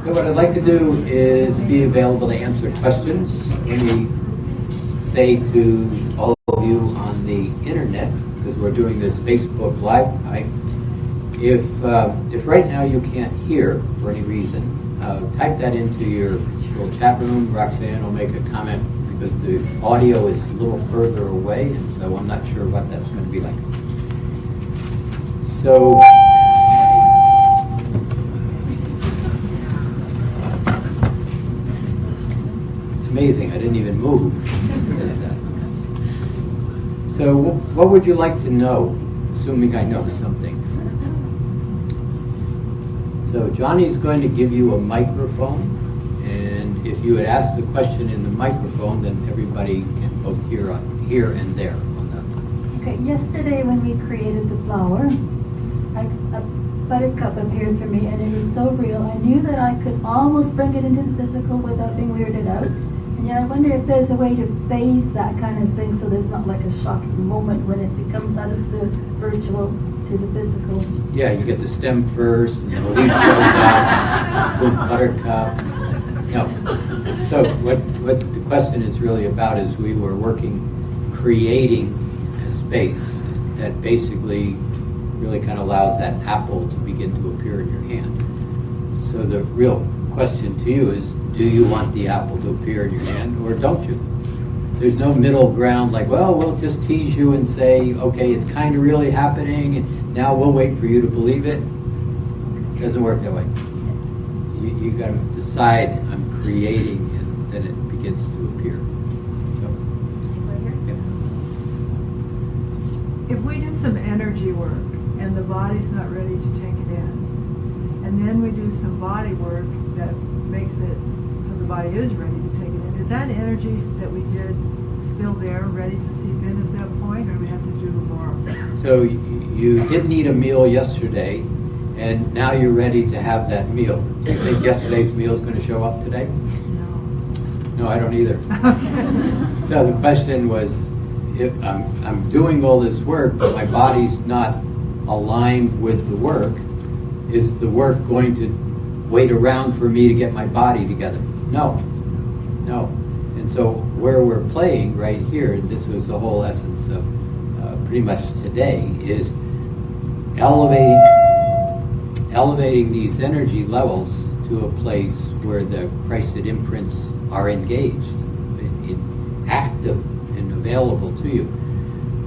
So what I'd like to do is be available to answer questions. Let me say to all of you on the internet, because we're doing this Facebook Live, if right now you can't hear for any reason, type that into your little chat room. Roxanne will make a comment because the audio is a little further away, and so I'm not sure what that's going to be like. So. Amazing, I didn't even move. So what would you like to know, assuming I know something? So Johnny's going to give you a microphone, and if you would ask the question in the microphone, then everybody can both hear here and there. Okay, yesterday when we created the flower, a buttercup appeared for me, and it was so real. I knew that I could almost bring it into the physical without being weirded out. Yeah, I wonder if there's a way to phase that kind of thing so there's not like a shocking moment when it comes out of the virtual to the physical. Yeah, you get the stem first, and then the leaf goes out, boom, buttercup. No. So what the question is really about is we were creating a space that basically really kind of allows that apple to begin to appear in your hand. So the real question to you is, do you want the apple to appear in your hand, or don't you? There's no middle ground like, well, we'll just tease you and say, okay, it's kind of really happening, and now we'll wait for you to believe it. It doesn't work that way. You got to decide, I'm creating, and then it begins to appear. So, yeah. If we do some energy work, and the body's not ready to take it in, and then we do some body work that makes it so the body is ready to take it in. Is that energy that we did still there, ready to seep in at that point, or do we have to do more? So you didn't eat a meal yesterday, and now you're ready to have that meal. Do you think yesterday's meal is going to show up today? No, I don't either. So the question was, if I'm doing all this work, but my body's not aligned with the work, is the work going to wait around for me to get my body together? No. And so where we're playing right here, and this was the whole essence of pretty much today, is elevating these energy levels to a place where the Christed imprints are engaged, active and available to you.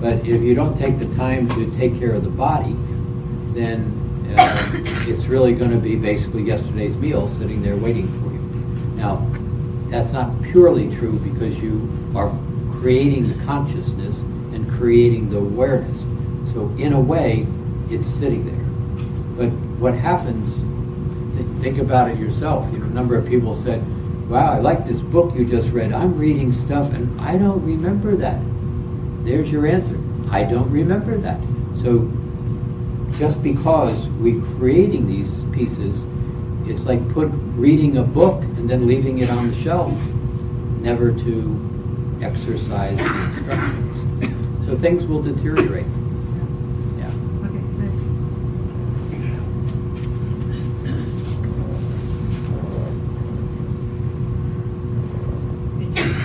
But if you don't take the time to take care of the body, then it's really going to be basically yesterday's meal sitting there waiting for you. Now, that's not purely true because you are creating the consciousness and creating the awareness. So in a way, it's sitting there. But what happens, think about it yourself. A number of people said, wow, I like this book you just read. I'm reading stuff and I don't remember that. There's your answer. I don't remember that. So just because we're creating these pieces, it's like reading a book and then leaving it on the shelf, never to exercise the instructions. So things will deteriorate. Yeah. Okay, thanks.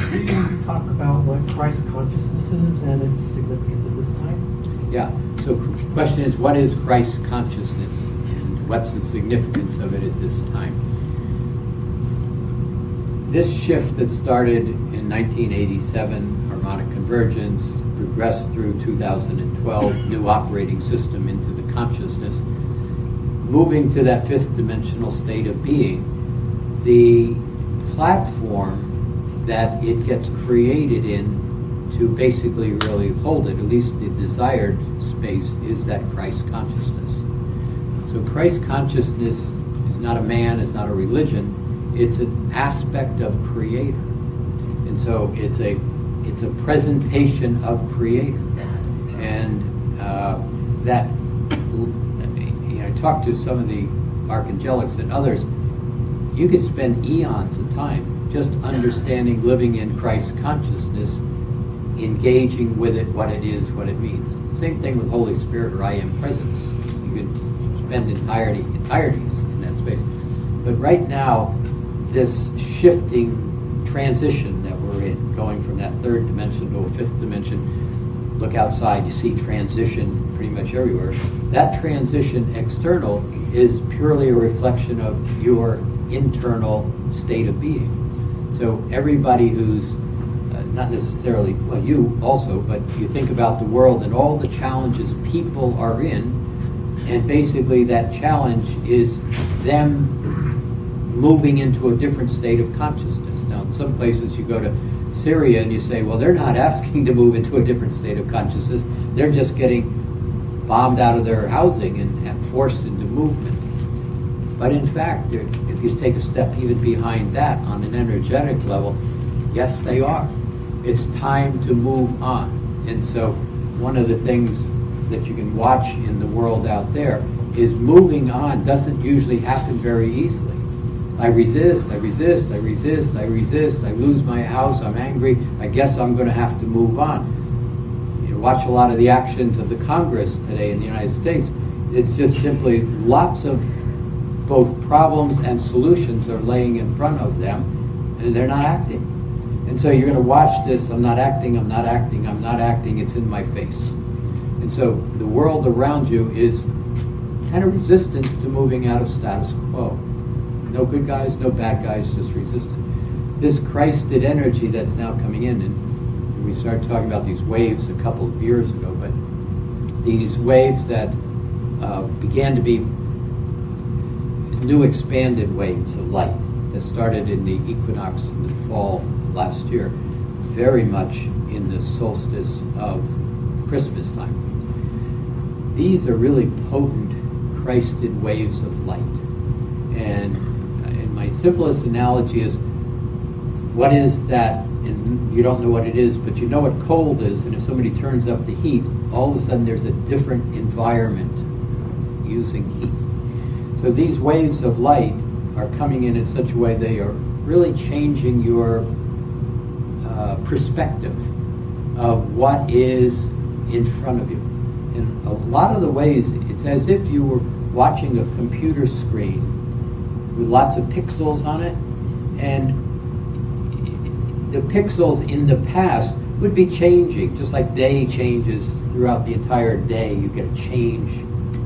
Can you talk about what Christ consciousness is and its significance at this time? Yeah. So the question is, what is Christ consciousness? And what's the significance of it at this time? This shift that started in 1987, harmonic convergence, progressed through 2012, new operating system into the consciousness, moving to that fifth dimensional state of being, the platform that it gets created in to basically really hold it, at least the desired space, is that Christ consciousness. So Christ consciousness is not a man, it's not a religion, it's an aspect of Creator. And so it's a presentation of Creator. And that, I talked to some of the archangelics and others, you could spend eons of time just understanding, living in Christ consciousness, engaging with it, what it is, what it means. Same thing with Holy Spirit or I Am Presence. You could spend entireties in that space. But right now, this shifting transition that we're in, going from that third dimension to a fifth dimension, look outside, you see transition pretty much everywhere. That transition external is purely a reflection of your internal state of being. So everybody who's not necessarily, well, you also, but you think about the world and all the challenges people are in, and basically that challenge is them moving into a different state of consciousness. Now, in some places you go to Syria and you say, well, they're not asking to move into a different state of consciousness. They're just getting bombed out of their housing and forced into movement. But in fact, if you take a step even behind that on an energetic level, yes, they are. It's time to move on. And so one of the things that you can watch in the world out there is moving on doesn't usually happen very easily. I resist, I resist, I resist, I resist, I lose my house, I'm angry, I guess I'm going to have to move on. You know, watch a lot of the actions of the Congress today in the United States. It's just simply lots of both problems and solutions are laying in front of them, and they're not acting. And so you're going to watch this, I'm not acting, I'm not acting, I'm not acting, it's in my face. And so the world around you is kind of resistance to moving out of status quo. No good guys, no bad guys, just resistance. This Christed energy that's now coming in, and we started talking about these waves a couple of years ago, but these waves that began to be new expanded waves of light that started in the equinox in the fall last year, very much in the solstice of Christmas time. These are really potent Christed waves of light. And my simplest analogy is, what is that? And you don't know what it is, but you know what cold is, and if somebody turns up the heat, all of a sudden there's a different environment using heat. So these waves of light are coming in such a way they are really changing your perspective of what is in front of you. In a lot of the ways, it's as if you were watching a computer screen with lots of pixels on it, and the pixels in the past would be changing, just like day changes throughout the entire day. You get a change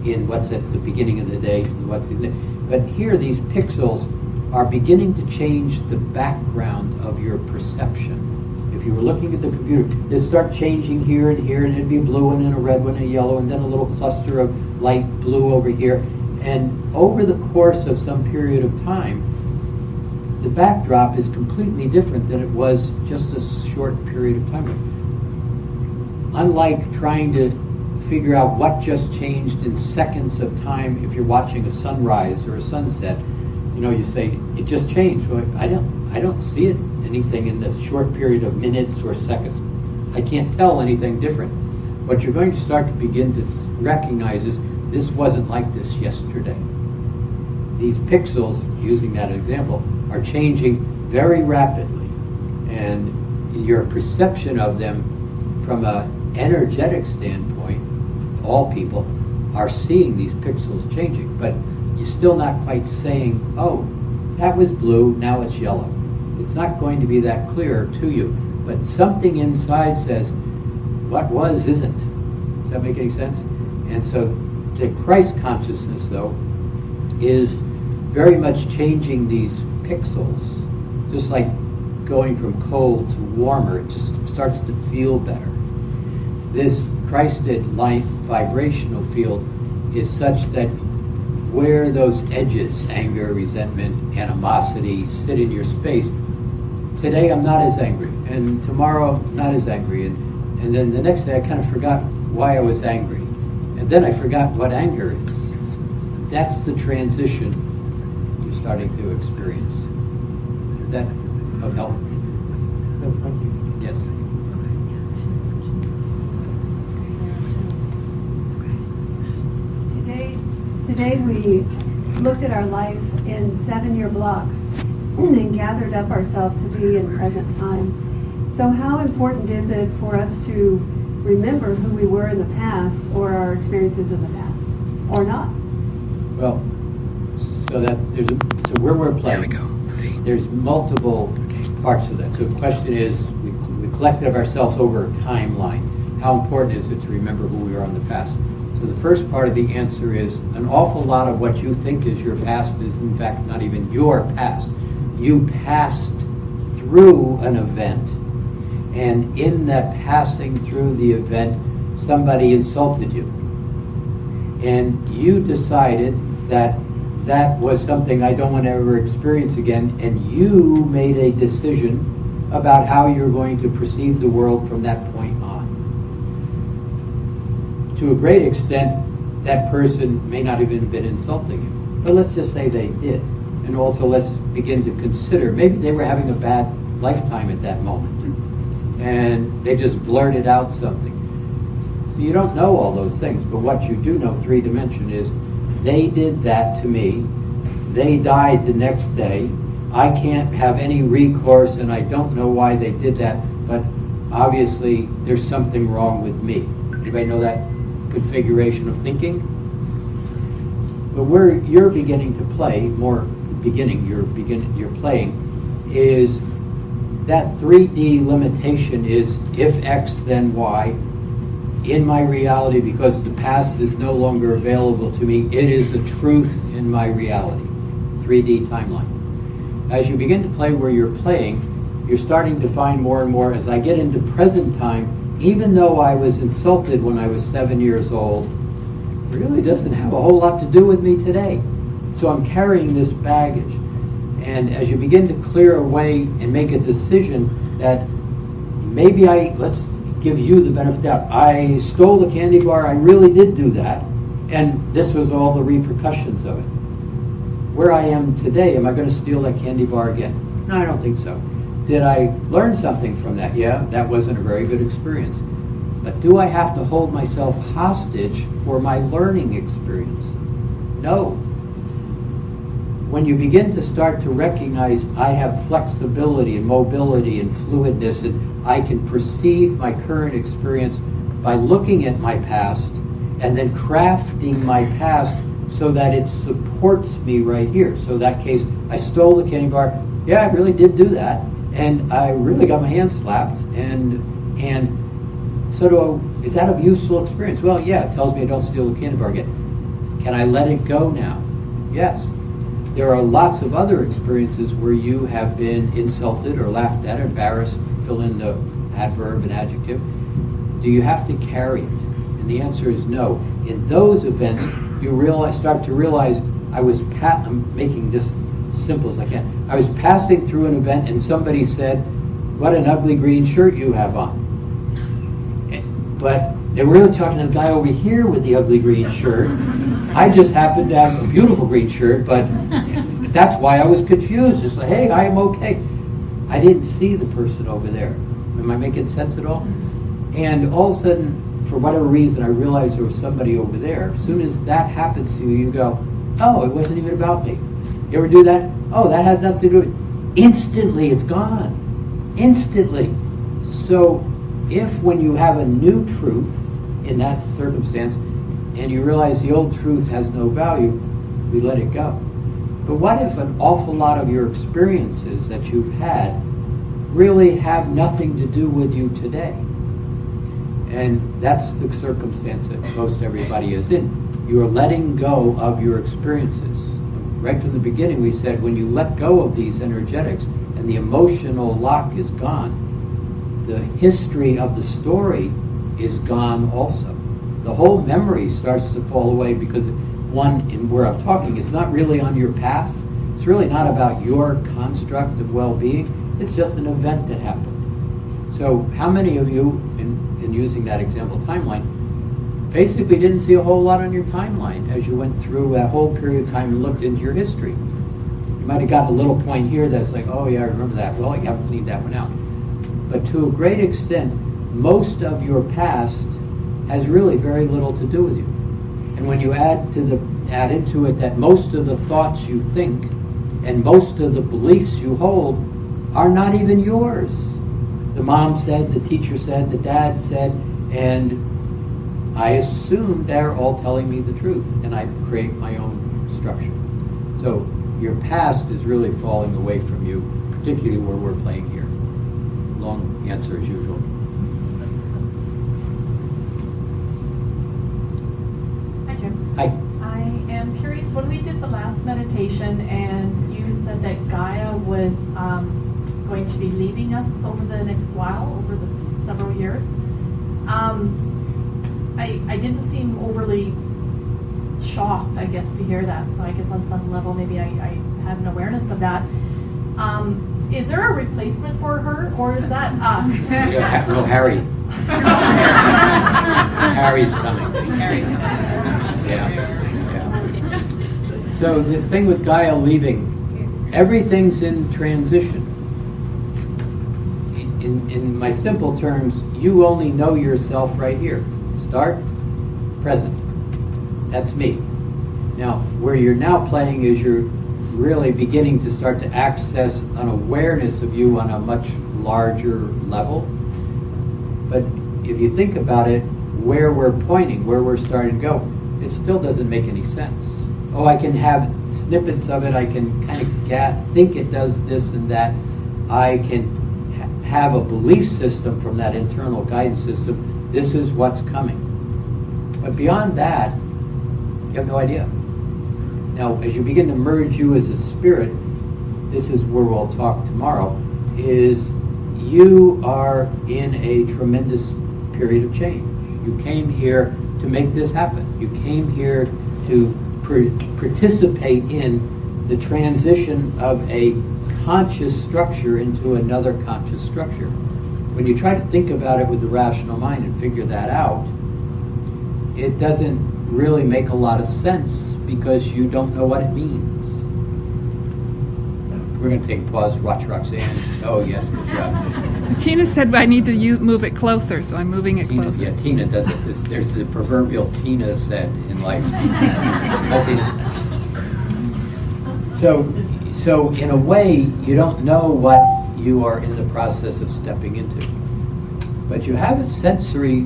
in what's at the beginning of the day and what's in the... But here, these pixels are beginning to change the background of your perception. If you were looking at the computer, it'd start changing here, and it'd be a blue one and a red one and a yellow, and then a little cluster of light blue over here. And over the course of some period of time, the backdrop is completely different than it was just a short period of time ago. Unlike trying to figure out what just changed in seconds of time, if you're watching a sunrise or a sunset, you know, you say, it just changed. Well, I don't see it, anything in the short period of minutes or seconds. I can't tell anything different. What you're going to start to begin to recognize is, this wasn't like this yesterday. These pixels, using that example, are changing very rapidly. And your perception of them from an energetic standpoint, all people are seeing these pixels changing, but you're still not quite saying, oh, that was blue, now it's yellow. It's not going to be that clear to you, but something inside says, what was isn't. Does that make any sense? And so the Christ consciousness, though, is very much changing these pixels, just like going from cold to warmer. It just starts to feel better. This Christed light vibrational field is such that where those edges, anger, resentment, animosity, sit in your space, today I'm not as angry, and tomorrow not as angry, and then the next day I kind of forgot why I was angry. And then I forgot what anger is. That's the transition you're starting to experience. Is that of help? Yes, thank you. Yes. Today we looked at our life in 7-year blocks and gathered up ourselves to be in present time. So how important is it for us to remember who we were in the past or our experiences in the past, or not? Well, so that it's a So where we're playing, There we go. See? there's multiple parts of that. So the question is, we collected ourselves over a timeline. How important is it to remember who we are in the past? So the first part of the answer is an awful lot of what you think is your past is in fact not even your past. You passed through an event, and in that passing through the event, somebody insulted you. And you decided that that was something I don't want to ever experience again, and you made a decision about how you're going to perceive the world from that point on. To a great extent, that person may not even have been insulting you, but let's just say they did. And also let's begin to consider, maybe they were having a bad lifetime at that moment, and they just blurted out something. So you don't know all those things, but what you do know, 3-dimension, is they did that to me, they died the next day, I can't have any recourse, and I don't know why they did that, but obviously there's something wrong with me. Anybody know that configuration of thinking? But where you're beginning to play, you're playing, is that 3D limitation is if X then Y. In my reality, because the past is no longer available to me, it is a truth in my reality. 3D timeline. As you begin to play where you're playing, you're starting to find more and more, as I get into present time, even though I was insulted when I was 7 years old, it really doesn't have a whole lot to do with me today. So I'm carrying this baggage. And as you begin to clear away and make a decision that maybe let's give you the benefit of the doubt. I stole the candy bar, I really did do that, and this was all the repercussions of it. Where I am today, am I going to steal that candy bar again? No, I don't think so. Did I learn something from that? Yeah, that wasn't a very good experience. But do I have to hold myself hostage for my learning experience? No. When you begin to start to recognize I have flexibility and mobility and fluidness, and I can perceive my current experience by looking at my past and then crafting my past so that it supports me right here. So in that case, I stole the candy bar. Yeah, I really did do that, and I really got my hand slapped. And so is that a useful experience? Well, yeah, it tells me I don't steal the candy bar again. Can I let it go now? Yes. There are lots of other experiences where you have been insulted or laughed at, or embarrassed, fill in the adverb and adjective. Do you have to carry it? And the answer is no. In those events, you start to realize I'm making this simple as I can. I was passing through an event and somebody said, "What an ugly green shirt you have on." But they were really talking to the guy over here with the ugly green shirt. I just happened to have a beautiful green shirt, but that's why I was confused. It's like, hey, I am okay. I didn't see the person over there. Am I making sense at all? And all of a sudden, for whatever reason, I realized there was somebody over there. As soon as that happens to you, you go, oh, it wasn't even about me. You ever do that? Oh, that had nothing to do with it. Instantly, it's gone. Instantly. So if when you have a new truth in that circumstance, and you realize the old truth has no value, we let it go. But what if an awful lot of your experiences that you've had really have nothing to do with you today? And that's the circumstance that most everybody is in. You are letting go of your experiences. Right from the beginning we said when you let go of these energetics and the emotional lock is gone, the history of the story is gone also. The whole memory starts to fall away because in where I'm talking, it's not really on your path. It's really not about your construct of well-being. It's just an event that happened. So how many of you, in using that example timeline, basically didn't see a whole lot on your timeline as you went through that whole period of time and looked into your history? You might have gotten a little point here that's like, oh yeah, I remember that. Well, you haven't cleaned that one out. But to a great extent, most of your past has really very little to do with you. And when you add into it that most of the thoughts you think and most of the beliefs you hold are not even yours. The mom said, the teacher said, the dad said, and I assume they're all telling me the truth, and I create my own structure. So your past is really falling away from you, particularly where we're playing here. Long answer as usual. Hi, Jim. Hi. I am curious, when we did the last meditation and you said that Gaia was going to be leaving us over the next while, over the several years, I didn't seem overly shocked, I guess, to hear that. So I guess on some level maybe I had an awareness of that. Is there a replacement for her, or is that us? No, Harry. Harry's coming. Yeah. So this thing with Gaia leaving, everything's in transition. In my simple terms, you only know yourself right here. Start, present. That's me. Now, where you're now playing is you're really beginning to start to access an awareness of you on a much larger level. But if you think about it, where we're pointing, where we're starting to go, it still doesn't make any sense. Oh, I can have snippets of it, I can kind of think it does this and that. I can have a belief system from that internal guidance system. This is what's coming. But beyond that, you have no idea. Now, as you begin to merge you as a spirit, this is where we'll talk tomorrow, is you are in a tremendous period of change. You came here to make this happen. You came here to participate in the transition of a conscious structure into another conscious structure. When you try to think about it with the rational mind and figure that out, it doesn't really make a lot of sense because you don't know what it means. We're going to take a pause, watch Roxanne. Oh, yes, good job. Tina said I need to move it closer, so I'm moving it closer. Yeah, Tina does this. There's the proverbial Tina said in life. Hi, Tina. So in a way, you don't know what you are in the process of stepping into. But you have a sensory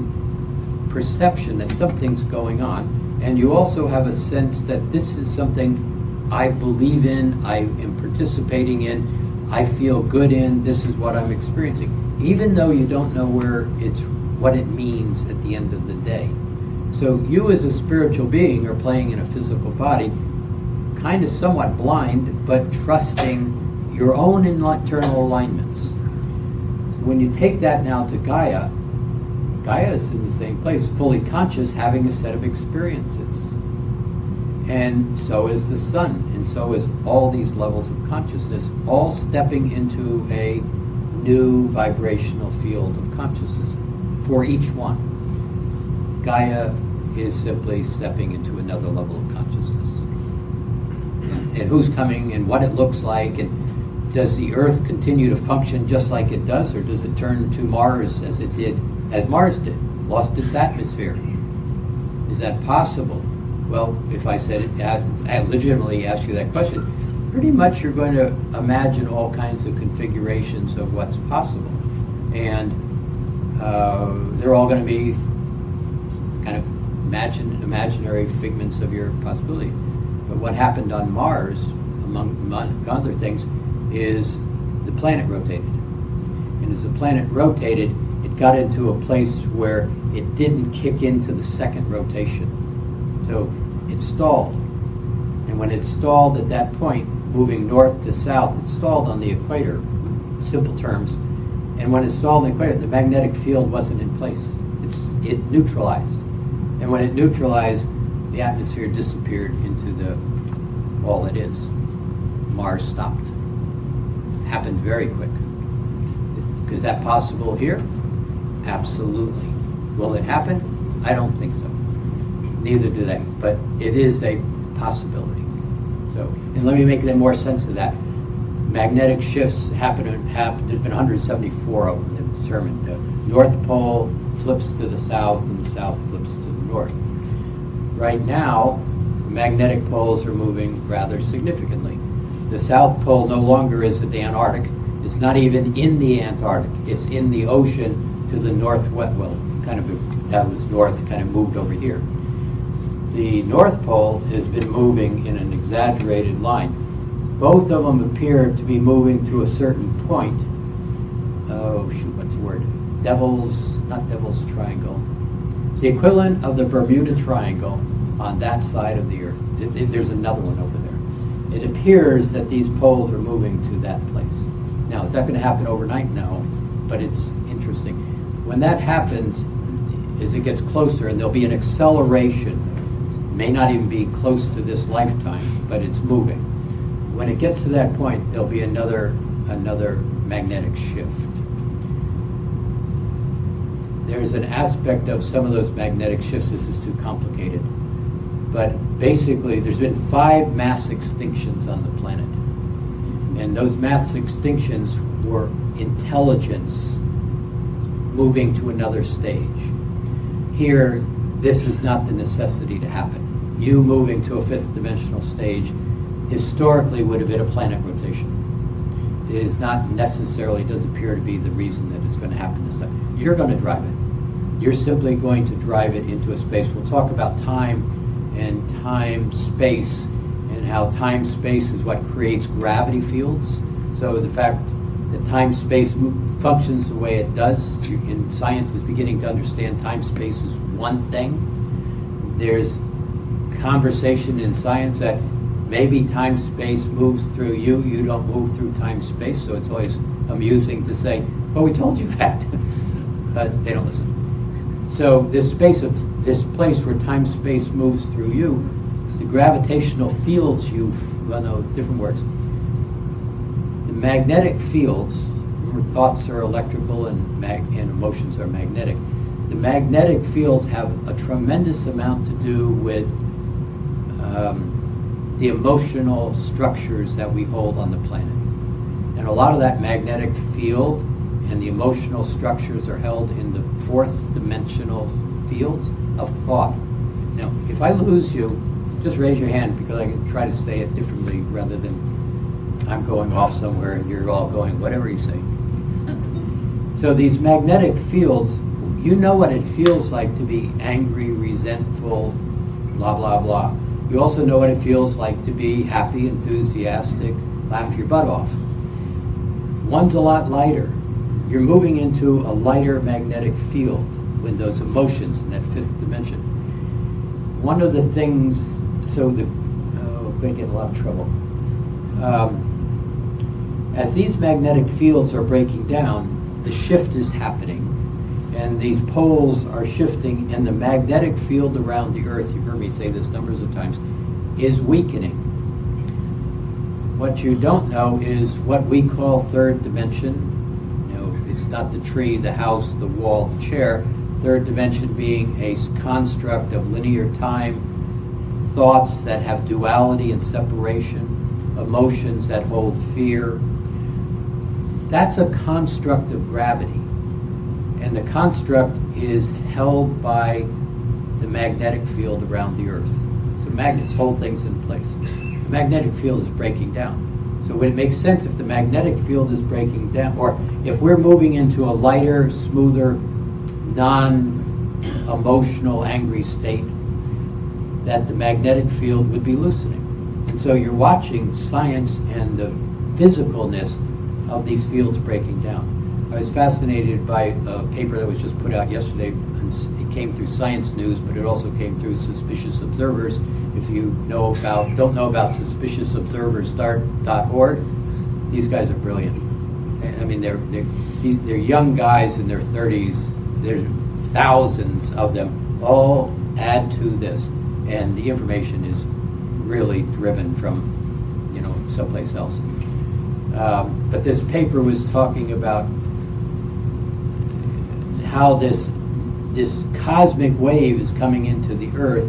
perception that something's going on, and you also have a sense that this is something I believe in, I am participating in, I feel good in, this is what I'm experiencing, even though you don't know what it means at the end of the day. So you as a spiritual being are playing in a physical body, kind of somewhat blind, but trusting your own internal alignments. When you take that now to Gaia, Gaia is in the same place, fully conscious, having a set of experiences. And so is the sun, and so is all these levels of consciousness, all stepping into a new vibrational field of consciousness for each one. Gaia is simply stepping into another level of consciousness. And who's coming and what it looks like, and does the Earth continue to function just like it does, or does it turn to Mars as Mars did, lost its atmosphere? Is that possible? Well, if I said it, I legitimately ask you that question, pretty much you're going to imagine all kinds of configurations of what's possible. And they're all going to be kind of imaginary figments of your possibility. But what happened on Mars, among other things, is the planet rotated. And as the planet rotated, it got into a place where it didn't kick into the second rotation. So it stalled. And when it stalled at that point, moving north to south, it stalled on the equator, simple terms. And when it stalled on the equator, the magnetic field wasn't in place. It neutralized. And when it neutralized, the atmosphere disappeared into all it is. Mars stopped. Happened very quick. Is that possible here? Absolutely. Will it happen? I don't think so. Neither do they. But it is a possibility. So, and let me make more sense of that. Magnetic shifts happen. There's been 174 of them determined. The North Pole flips to the south, and the south flips to the north. Right now, the magnetic poles are moving rather significantly. The South Pole no longer is at the Antarctic. It's not even in the Antarctic. It's in the ocean to the northwest. Well, kind of that was north, kind of moved over here. The North Pole has been moving in an exaggerated line. Both of them appear to be moving to a certain point. Oh, shoot, what's the word? Not Devil's Triangle. The equivalent of the Bermuda Triangle on that side of the Earth. There's another one over there. It appears that these poles are moving to that place. Now, is that going to happen overnight? No, but it's interesting. When that happens, as it gets closer, and there'll be an acceleration, may not even be close to this lifetime, but it's moving. When it gets to that point, there'll be another magnetic shift. There's an aspect of some of those magnetic shifts, this is too complicated, but basically there's been 5 mass extinctions on the planet. And those mass extinctions were intelligence moving to another stage. Here, this is not the necessity to happen. You moving to a 5th dimensional stage historically would have been a planet rotation. It is not necessarily, does appear to be the reason that it's going to happen this time. You're going to drive it. You're simply going to drive it into a space. We'll talk about time and time-space, and how time-space is what creates gravity fields. So the fact that time-space functions the way it does, in science is beginning to understand time-space is one thing. There's conversation in science that maybe time-space moves through you, you don't move through time-space, so it's always amusing to say, well, we told you that, but they don't listen. So this place where time-space moves through you, the gravitational fields different words. The magnetic fields, remember thoughts are electrical and emotions are magnetic. The magnetic fields have a tremendous amount to do with the emotional structures that we hold on the planet. And a lot of that magnetic field and the emotional structures are held in the 4th dimensional fields of thought. Now, if I lose you, just raise your hand, because I can try to say it differently rather than I'm going off somewhere and you're all going, whatever you say. So these magnetic fields, you know what it feels like to be angry, resentful, blah, blah, blah. You also know what it feels like to be happy, enthusiastic, laugh your butt off. One's a lot lighter. You're moving into a lighter magnetic field with those emotions in that 5th dimension. One of the things, I'm going to get in a lot of trouble. As these magnetic fields are breaking down, the shift is happening, and these poles are shifting, and the magnetic field around the Earth, you've heard me say this numbers of times, is weakening. What you don't know is what we call 3rd dimension. It's not the tree, the house, the wall, the chair. 3rd dimension being a construct of linear time, thoughts that have duality and separation, emotions that hold fear. That's a construct of gravity. And the construct is held by the magnetic field around the Earth. So magnets hold things in place. The magnetic field is breaking down. So would it make sense if the magnetic field is breaking down, or if we're moving into a lighter, smoother, non-emotional, angry state, that the magnetic field would be loosening? And so you're watching science and the physicalness of these fields breaking down. I was fascinated by a paper that was just put out yesterday, and it came through Science News, but it also came through Suspicious Observers. If you don't know about suspiciousobservers.org, these guys are brilliant. I mean, they're young guys in their 30s. There's thousands of them. All add to this, and the information is really driven from, someplace else. But this paper was talking about how this cosmic wave is coming into the Earth,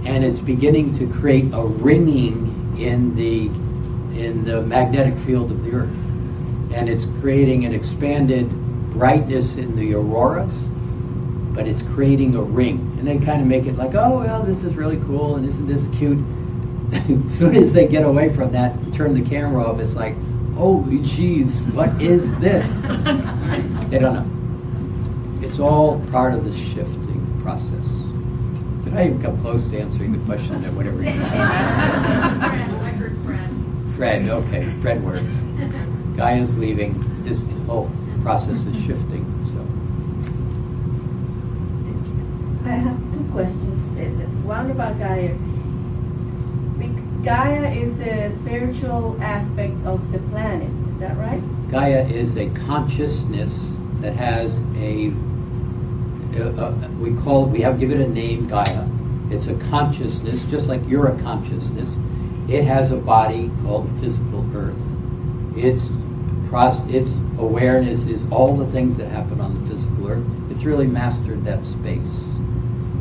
and it's beginning to create a ringing in the magnetic field of the Earth, and it's creating an expanded brightness in the auroras, but it's creating a ring, and they kind of make it like, oh well, this is really cool, and isn't this cute? As soon as they get away from that, turn the camera off, it's like, holy jeez, what is this? They don't know. It's all part of the shifting process. Did I even come close to answering the question that whatever you I heard friend. Fred, okay, Fred works. Gaia's leaving, this whole process is shifting, so. I have two questions. One about Gaia. Gaia is the spiritual aspect of the planet, is that right? Gaia is a consciousness that has give it a name, Gaia. It's a consciousness, just like you're a consciousness. It has a body called the physical earth. Its awareness is all the things that happen on the physical earth. It's really mastered that space.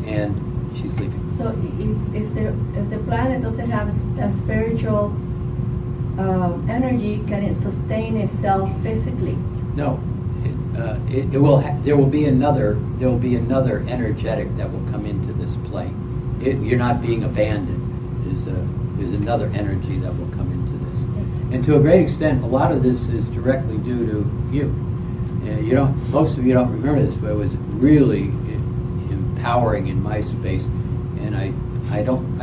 And she's leaving. So if the planet doesn't have a spiritual energy, can it sustain itself physically? No, it will. There will be another energetic that will come into this play. You're not being abandoned. There's another energy that will come into this, and to a great extent, a lot of this is directly due to you. Most of you don't remember this, but it was really empowering in my space, and I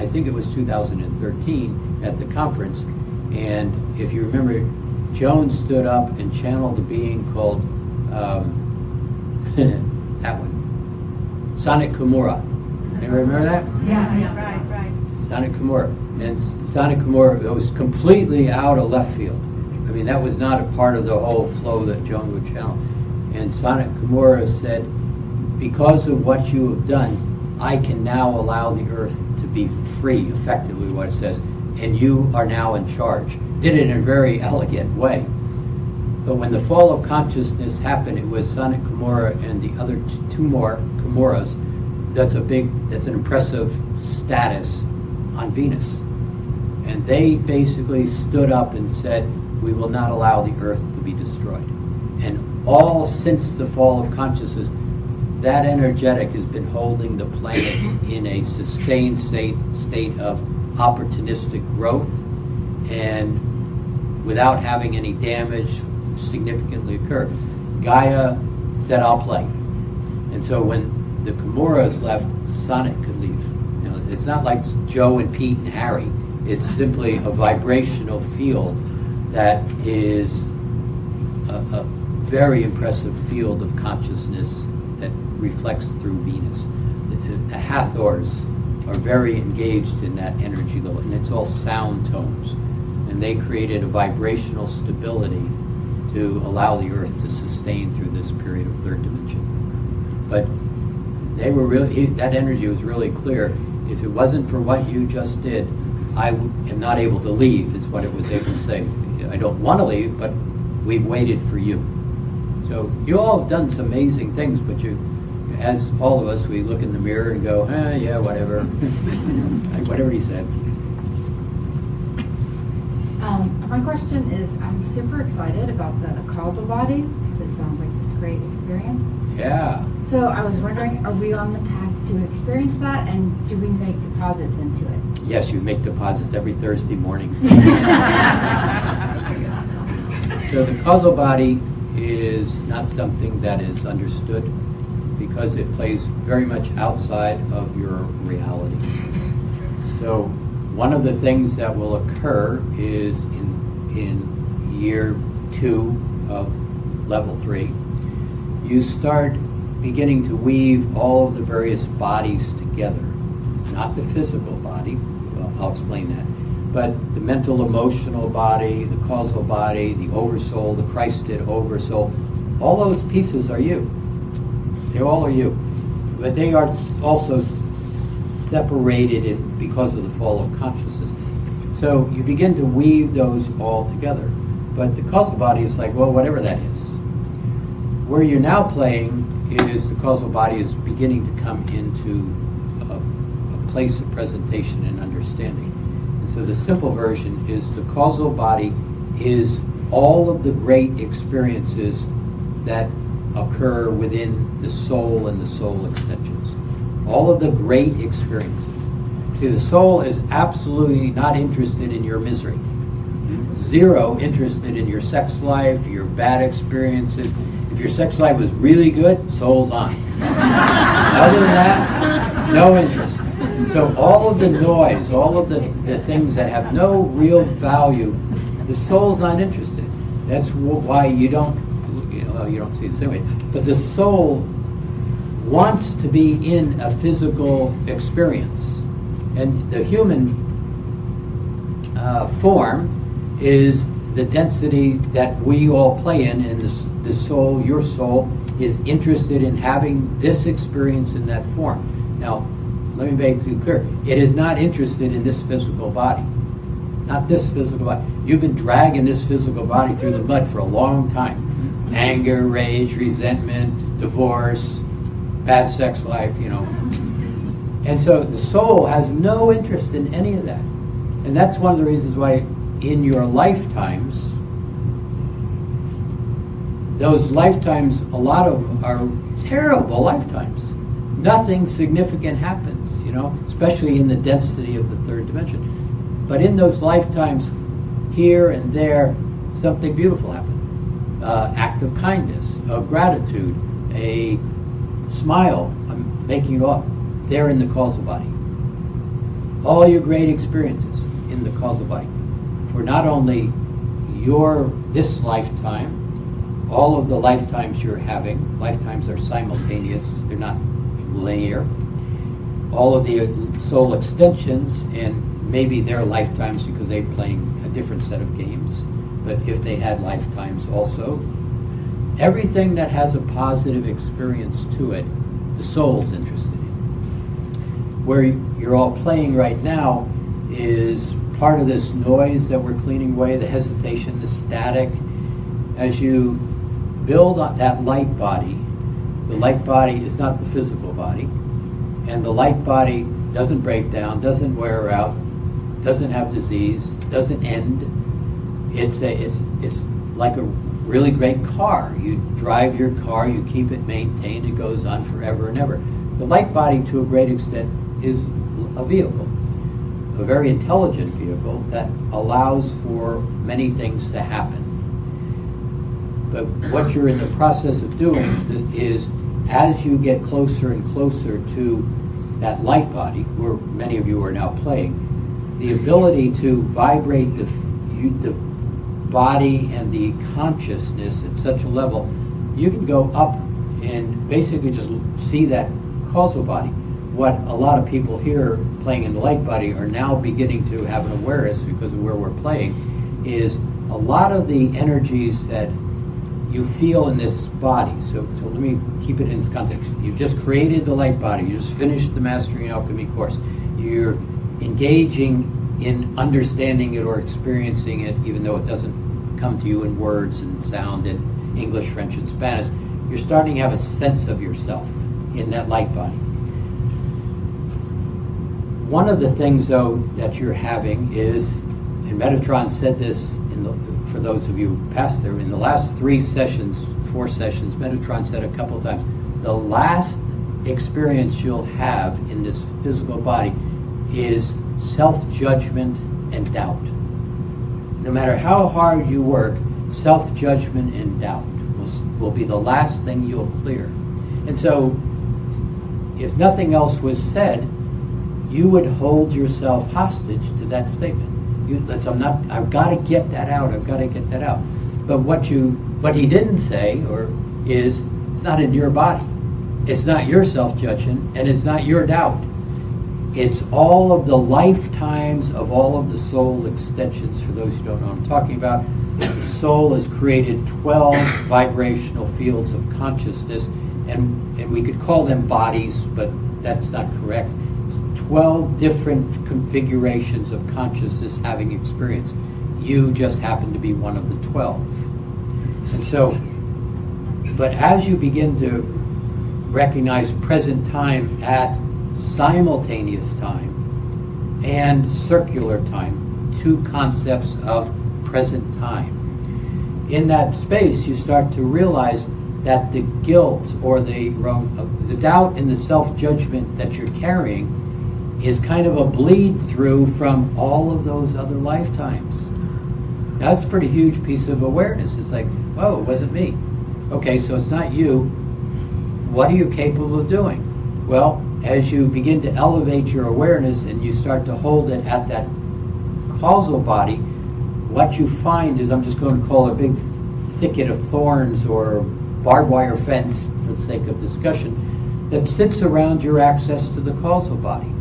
think it was 2013 at the conference, and if you remember, Joan stood up and channeled a being called that one, Sonic Kimura. Anybody remember that? Yeah, right. Sonic Kimura. And Sonic Kimura, it was completely out of left field. I mean, that was not a part of the whole flow that Joan would channel. And Sonic Kimura said, because of what you have done, I can now allow the earth to be free, effectively what it says, and you are now in charge. Did it in a very elegant way. But when the fall of consciousness happened, it was Sonic Kimura and the other two more Kimuras. That's an impressive status on Venus. And they basically stood up and said, we will not allow the earth to be destroyed. And all since the fall of consciousness, that energetic has been holding the planet in a sustained state of opportunistic growth, and without having any damage significantly occur. Gaia said, I'll play. And so when the Kimuras left, Sonic could leave. It's not like Joe and Pete and Harry. It's simply a vibrational field that is a very impressive field of consciousness that reflects through Venus. The Hathors are very engaged in that energy level, and it's all sound tones. And they created a vibrational stability to allow the Earth to sustain through this period of third dimension. But they were that energy was really clear. If it wasn't for what you just did, I am not able to leave, is what it was able to say. I don't want to leave, but we've waited for you. So you all have done some amazing things, but as all of us, we look in the mirror and go, yeah, whatever. Whatever he said. My question is, I'm super excited about the causal body, because it sounds like this great experience. Yeah. So I was wondering, are we on the path to experience that, and do we make deposits into it? Yes, you make deposits every Thursday morning. So the causal body is not something that is understood because it plays very much outside of your reality. So one of the things that will occur is in year 2 of level 3, you start beginning to weave all of the various bodies together. Not the physical body, well, I'll explain that, but the mental, emotional body, the causal body, the oversoul, the Christed oversoul, all those pieces are you. They all are you. But they are also separated because of the fall of consciousness. So you begin to weave those all together. But the causal body is like, well, whatever that is. Where you're now playing is the causal body is beginning to come into a place of presentation and understanding. And so the simple version is the causal body is all of the great experiences that occur within the soul and the soul extensions. All of the great experiences. See, the soul is absolutely not interested in your misery. Zero interested in your sex life, your bad experiences. If your sex life was really good, soul's on. Other than that, no interest. So all of the noise, all of the things that have no real value The soul's not interested. That's why you don't see it the same way. But the soul wants to be in a physical experience. And the human form is the density that we all play in, and the soul, your soul, is interested in having this experience in that form. Now, let me make it clear. It is not interested in this physical body. Not this physical body. You've been dragging this physical body through the mud for a long time. Anger, rage, resentment, divorce, bad sex life, And so the soul has no interest in any of that. And that's one of the reasons why in your lifetimes, those lifetimes, a lot of them are terrible lifetimes. Nothing significant happens, especially in the density of the third dimension. But in those lifetimes, here and there, something beautiful happened. Act of kindness, of gratitude, a smile, I'm making it up, there in the causal body. All your great experiences in the causal body. For not only this lifetime, all of the lifetimes you're having, lifetimes are simultaneous, they're not linear. All of the soul extensions, and maybe their lifetimes because they're playing a different set of games, but if they had lifetimes also, everything that has a positive experience to it, the soul's interested in. Where you're all playing right now is part of this noise that we're cleaning away, the hesitation, the static. As you build up that light body, the light body is not the physical body, and the light body doesn't break down, doesn't wear out, doesn't have disease, doesn't end. It's like a really great car. You drive your car, you keep it maintained, it goes on forever and ever. The light body, to a great extent, is a vehicle, a very intelligent vehicle that allows for many things to happen. But what you're in the process of doing is, as you get closer and closer to that light body, where many of you are now playing, the ability to vibrate the body and the consciousness at such a level, you can go up and basically just see that causal body. What a lot of people here playing in the light body are now beginning to have an awareness because of where we're playing, is a lot of the energies that you feel in this body. So let me keep it in this context. You've just created the light body. You just finished the Mastering Alchemy course. You're engaging in understanding it or experiencing it, even though it doesn't come to you in words and sound in English, French, and Spanish. You're starting to have a sense of yourself in that light body. One of the things, though, that you're having is, and Metatron said this for those of you who passed there, in the last 4 sessions, Metatron said a couple of times, the last experience you'll have in this physical body is self-judgment and doubt. No matter how hard you work, self-judgment and doubt will be the last thing you'll clear. And so, if nothing else was said, you would hold yourself hostage to that statement. I've got to get that out, I've got to get that out. But what he didn't say is, it's not in your body. It's not your self-judgment, and it's not your doubt. It's all of the lifetimes of all of the soul extensions. For those who don't know what I'm talking about, the soul has created 12 vibrational fields of consciousness, and we could call them bodies, but that's not correct. It's 12 different configurations of consciousness having experience. You just happen to be one of the 12. And so, but as you begin to recognize present time at simultaneous time and circular time, 2 concepts of present time. In that space, you start to realize that the guilt or the doubt and the self-judgment that you're carrying is kind of a bleed through from all of those other lifetimes. Now, that's a pretty huge piece of awareness. It's like, whoa, it wasn't me. Okay, so it's not you. What are you capable of doing? Well, as you begin to elevate your awareness and you start to hold it at that causal body, what you find is, I'm just going to call it a big thicket of thorns or barbed wire fence for the sake of discussion, that sits around your access to the causal body.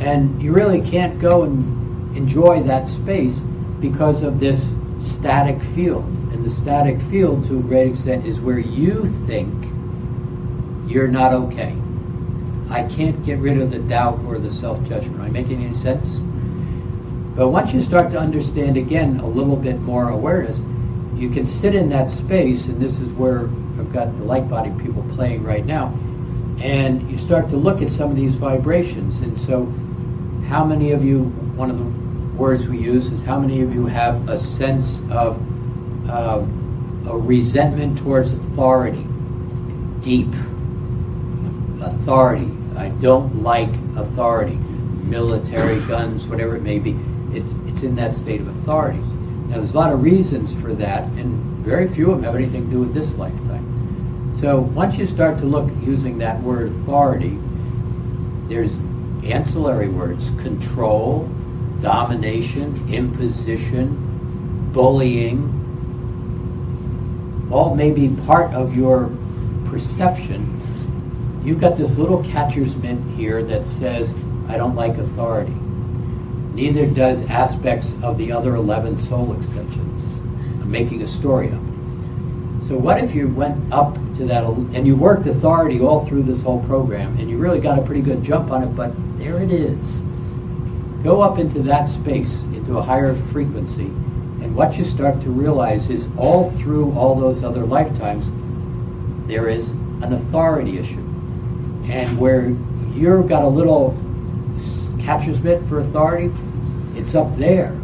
And you really can't go and enjoy that space because of this static field. And the static field, to a great extent, is where you think you're not okay. I can't get rid of the doubt or the self-judgment. Am I making any sense? But once you start to understand, again, a little bit more awareness, you can sit in that space, and this is where I've got the light body people playing right now, and you start to look at some of these vibrations. And so how many of you, one of the words we use is, how many of you have a sense of a resentment towards authority? Deep authority. I don't like authority. Military, guns, whatever it may be. It's in that state of authority. Now, there's a lot of reasons for that, and very few of them have anything to do with this lifetime. So once you start to look using that word authority, there's ancillary words: control, domination, imposition, bullying. All may be part of your perception. You've got this little catcher's mitt here that says, I don't like authority. Neither does aspects of the other 11 soul extensions. I'm making a story up. So what if you went up to that, and you worked authority all through this whole program, and you really got a pretty good jump on it, but there it is. Go up into that space, into a higher frequency, and what you start to realize is all through all those other lifetimes, there is an authority issue. And where you've got a little catcher's mitt for authority, it's up there.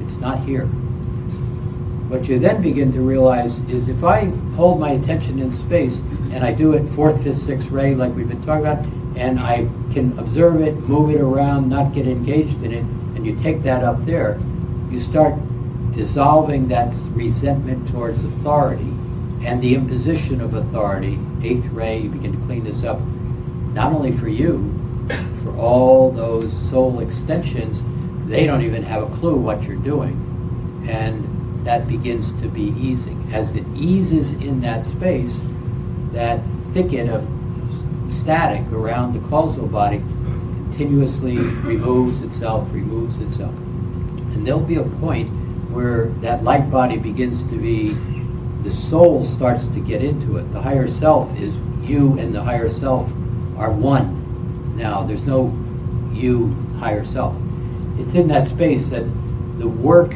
It's not here. What you then begin to realize is, if I hold my attention in space and I do it 4th, 5th, 6th ray like we've been talking about, and I can observe it, move it around, not get engaged in it, and you take that up there, you start dissolving that resentment towards authority and the imposition of authority. 8th ray, you begin to clean this up, not only for you, for all those soul extensions. They don't even have a clue what you're doing. And that begins to be easing. As it eases in that space, that thicket of static around the causal body continuously removes itself. And there'll be a point where that light body begins to be, the soul starts to get into it. The higher self is you, and the higher self are one. Now, there's no you, higher self. It's in that space that the work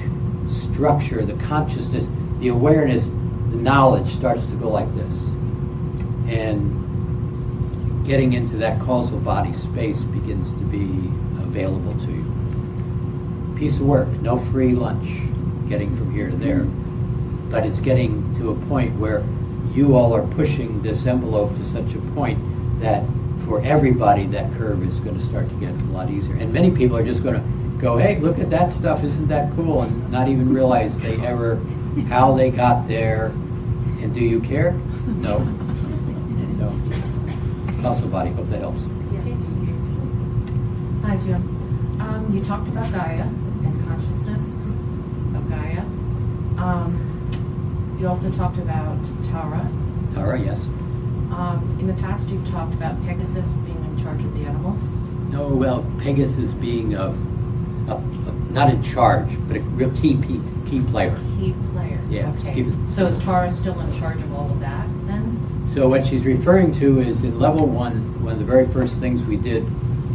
structure, the consciousness, the awareness, the knowledge starts to go like this. And getting into that causal body space begins to be available to you. Piece of work, no free lunch, getting from here to there. But it's getting to a point where you all are pushing this envelope to such a point that for everybody that curve is going to start to get a lot easier. And many people are just going to go, hey, look at that stuff, isn't that cool? And not even realize how they got there. And do you care? No. So, causal body, hope that helps. Hi, Jim. You talked about Gaia and consciousness of Gaia. You also talked about Tara. Tara, yes. In the past, you've talked about Pegasus being in charge of the animals. No, well, Pegasus being not in charge, but a real key player. Key player. Yeah. Okay. So is Tara still in charge of all of that then? So what she's referring to is, in level 1, one of the very first things we did,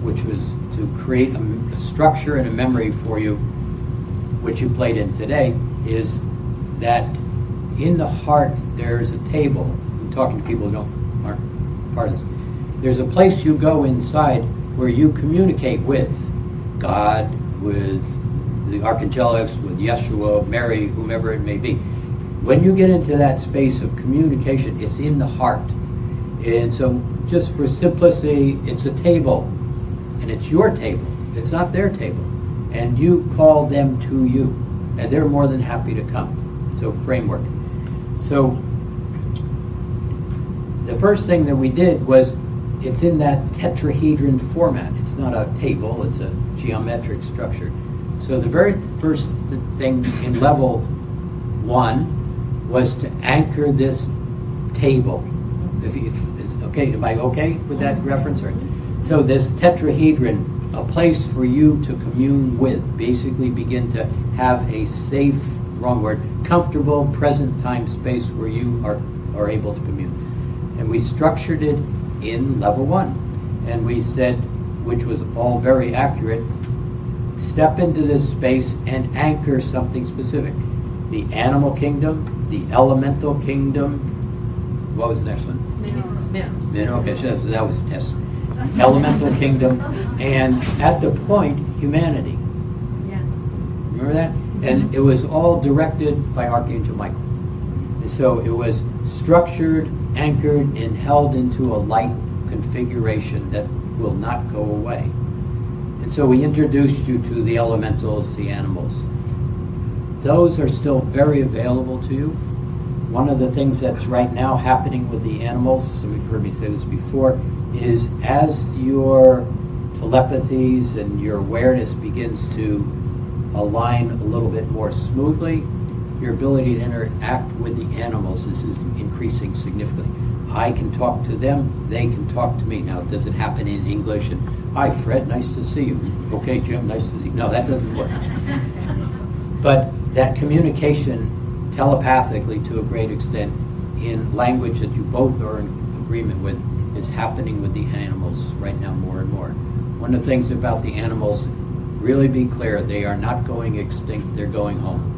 which was to create a structure and a memory for you, which you played in today, is that in the heart there's a table. I'm talking to people who aren't part of this. There's a place you go inside where you communicate with God, with the archangelics, with Yeshua, Mary, whomever it may be. When you get into that space of communication, it's in the heart. And so, just for simplicity, it's a table, and it's your table. It's not their table. And you call them to you, and they're more than happy to come. So, framework. So, the first thing that we did was, it's in that tetrahedron format. It's not a table, it's a geometric structure. So the very first thing in level 1 was to anchor this table. Okay, am I okay with that reference? Or, so this tetrahedron, a place for you to commune with, basically begin to have a safe, wrong word, comfortable present time space where you are able to commune. And we structured it in level 1. And we said, which was all very accurate, step into this space and anchor something specific. The animal kingdom, the elemental kingdom, what was the next one? Mineral. Okay, so that was test. Elemental kingdom, and at the point, humanity. Yeah. Remember that? And it was all directed by Archangel Michael. And so it was structured, anchored, and held into a light configuration that will not go away. And so we introduced you to the elementals, the animals. Those are still very available to you. One of the things that's right now happening with the animals, and we've heard me say this before, is as your telepathies and your awareness begins to align a little bit more smoothly, your ability to interact with the animals is increasing significantly. I can talk to them, they can talk to me. Now, does it happen in English? And, hi, Fred, nice to see you. Okay, Jim, nice to see you. No, that doesn't work. But that communication telepathically to a great extent in language that you both are in agreement with is happening with the animals right now more and more. One of the things about the animals, really be clear, they are not going extinct, they're going home.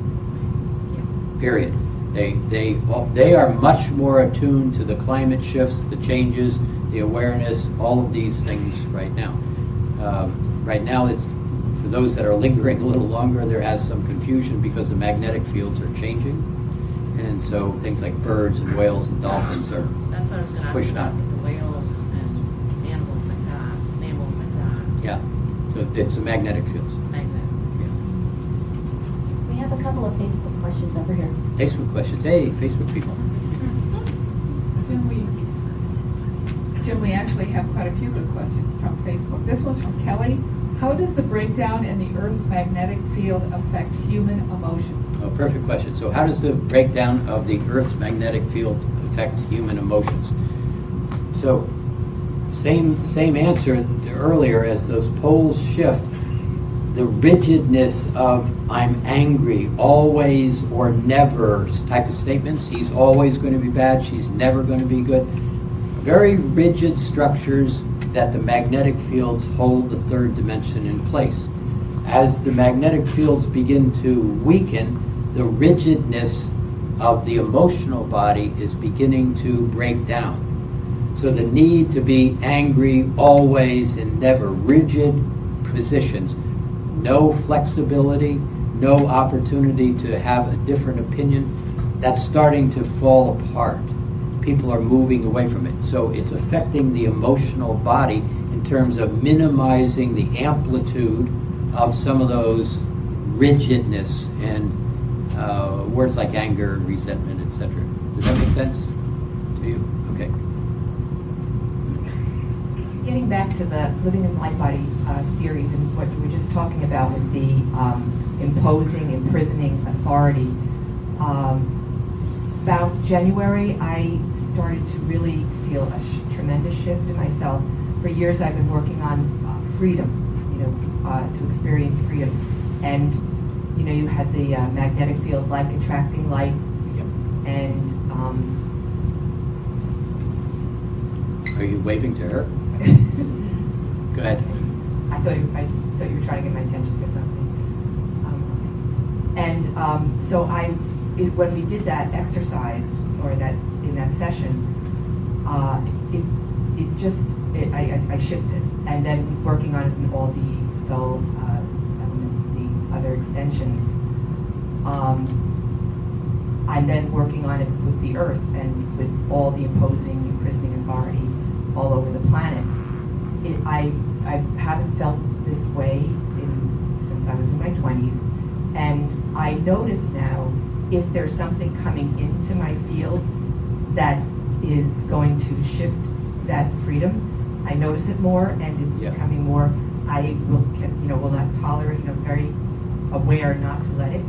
Period. They are much more attuned to the climate shifts, the changes, the awareness, all of these things right now. Right now, it's for those that are lingering a little longer, there has some confusion because the magnetic fields are changing. And so things like birds and whales and dolphins are That's what I was going to ask pushed about, on. the whales and animals like that, mammals like that. Yeah. So it's the magnetic fields. It's magnetic. We have a couple of Facebook questions over here. Facebook questions. Hey, Facebook people. Jim, we actually have quite a few good questions from Facebook. This one's from Kelly. How does the breakdown in the Earth's magnetic field affect human emotions? Oh, perfect question. So how does the breakdown of the Earth's magnetic field affect human emotions? So same answer to earlier. As those poles shift, the rigidness of I'm angry, always or never type of statements, he's always going to be bad, she's never going to be good, very rigid structures that the magnetic fields hold the third dimension in place. As the magnetic fields begin to weaken, the rigidness of the emotional body is beginning to break down. So the need to be angry always and never, rigid positions, no flexibility, no opportunity to have a different opinion, that's starting to fall apart. People are moving away from it. So it's affecting the emotional body in terms of minimizing the amplitude of some of those rigidness and words like anger and resentment, etc. Does that make sense to you? Okay. Getting back to the Living in Light Body series and what you were just talking about with the imposing, imprisoning authority, about January, I started to really feel a tremendous shift in myself. For years, I've been working on freedom, to experience freedom. And, you had the magnetic field, like attracting light. Yep. And, Are you waving to her? Go ahead. I thought you were trying to get my attention for something. So when we did that exercise, or in that session, I shifted, and then working on it in all the soul element, the other extensions, and then working on it with the earth and with all the imposing, imprisoning authority all over the planet. I haven't felt this way since I was in my 20s, and I notice now if there's something coming into my field that is going to shift that freedom, I notice it more, and it's becoming more. I will not tolerate, very aware not to let it.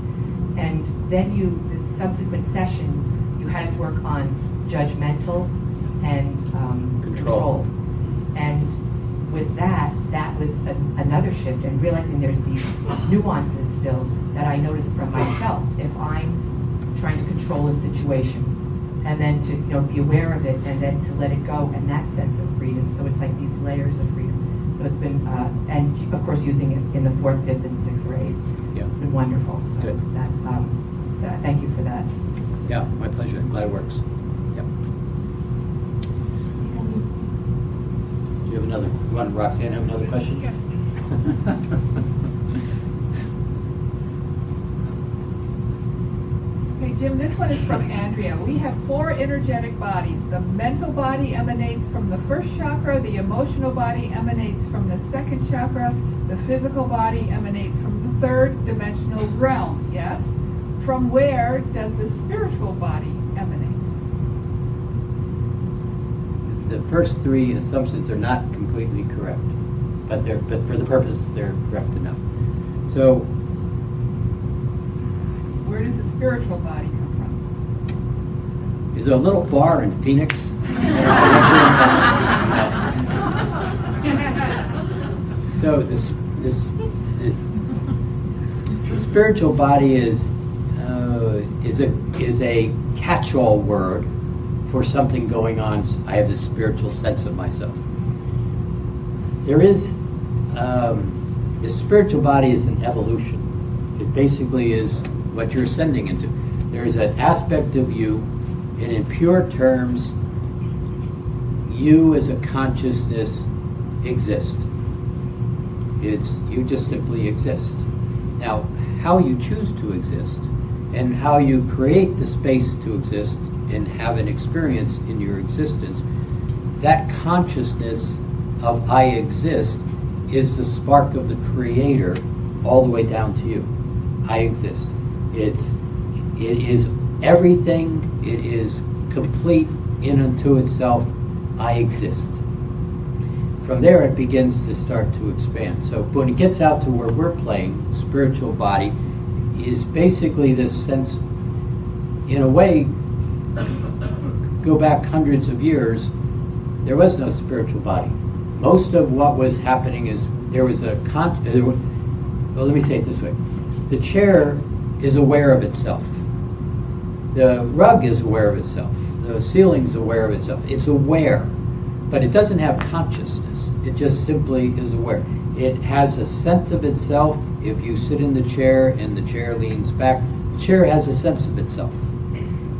And then the subsequent session, you had us work on judgmental and control. And with that was another shift, and realizing there's these nuances still that I noticed from myself. If I'm trying to control a situation, and then to be aware of it, and then to let it go, and that sense of freedom. So it's like these layers of freedom. So it's been, and of course using it in the 4th, 5th, and 6th rays. Yeah. It's been wonderful. So Good. Thank you for that. Yeah, my pleasure. I'm glad it works. Yep. Do you have another one, Roxanne? Have another question? Yes. Okay, Jim, this one is from Andrea. We have 4 energetic bodies. The mental body emanates from the 1st chakra, the emotional body emanates from the 2nd chakra, the physical body emanates from the 3rd dimensional realm, yes? From where does the spiritual body emanate? The first 3 assumptions are not completely correct, but for the purpose, they're correct enough. So, Where does the spiritual body come from? is there a little bar in Phoenix? So the spiritual body is a catch-all word for something going on. I have this spiritual sense of myself. There is the spiritual body is an evolution. It basically is what you're ascending into. There is an aspect of you, and in pure terms, you as a consciousness exist. You just simply exist. Now, how you choose to exist and how you create the space to exist and have an experience in your existence, that consciousness of I exist is the spark of the Creator all the way down to you. I exist. It is everything. It is complete in unto itself. I exist. From there, it begins to start to expand. So when it gets out to where we're playing, spiritual body is basically this sense, in a way, go back hundreds of years, there was no spiritual body. Most of what was happening is there was well, let me say it this way. The chair is aware of itself. The rug is aware of itself. The ceiling's aware of itself. It's aware, but it doesn't have consciousness. It just simply is aware. It has a sense of itself. If you sit in the chair and the chair leans back, the chair has a sense of itself.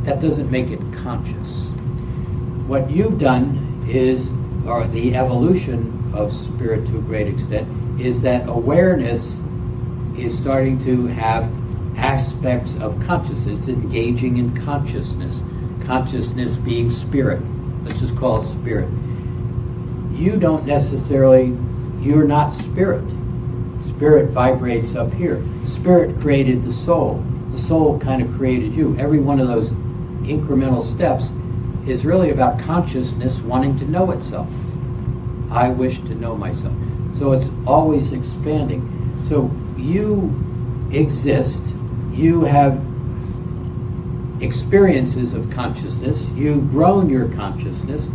That doesn't make it conscious. What you've done is, or the evolution of spirit to a great extent, is that awareness is starting to have aspects of consciousness. It's engaging in consciousness. Consciousness being spirit. Let's just call it spirit. You don't necessarily, you're not spirit. Spirit vibrates up here. Spirit created the soul. The soul kind of created you. Every one of those incremental steps is really about consciousness wanting to know itself. I wish to know myself. So it's always expanding. So you exist. You have experiences of consciousness. You've grown your consciousness.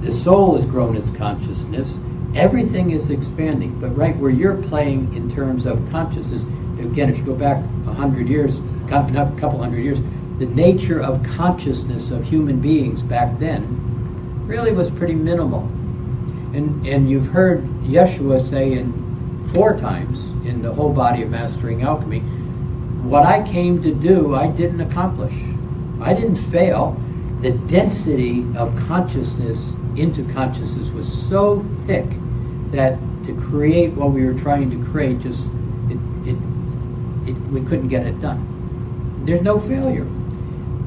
The soul has grown its consciousness. Everything is expanding. But right where you're playing in terms of consciousness, again, if you go back 100 years, not a couple hundred years, the nature of consciousness of human beings back then really was pretty minimal. And you've heard Yeshua say 4 times in the whole body of Mastering Alchemy, what I came to do, I didn't accomplish. I didn't fail. The density of consciousness into consciousness was so thick that to create what we were trying to create, we couldn't get it done. There's no failure.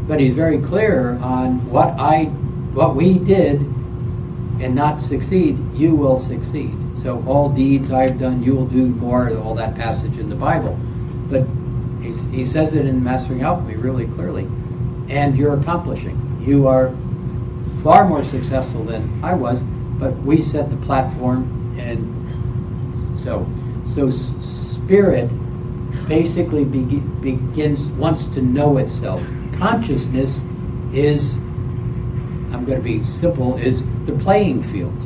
But he's very clear on what we did and not succeed, you will succeed. So all deeds I've done, you will do more, all that passage in the Bible. But he says it in Mastering Alchemy really clearly. And you're accomplishing. You are far more successful than I was, but we set the platform, and so spirit basically wants to know itself. Consciousness is, I'm going to be simple, is the playing field.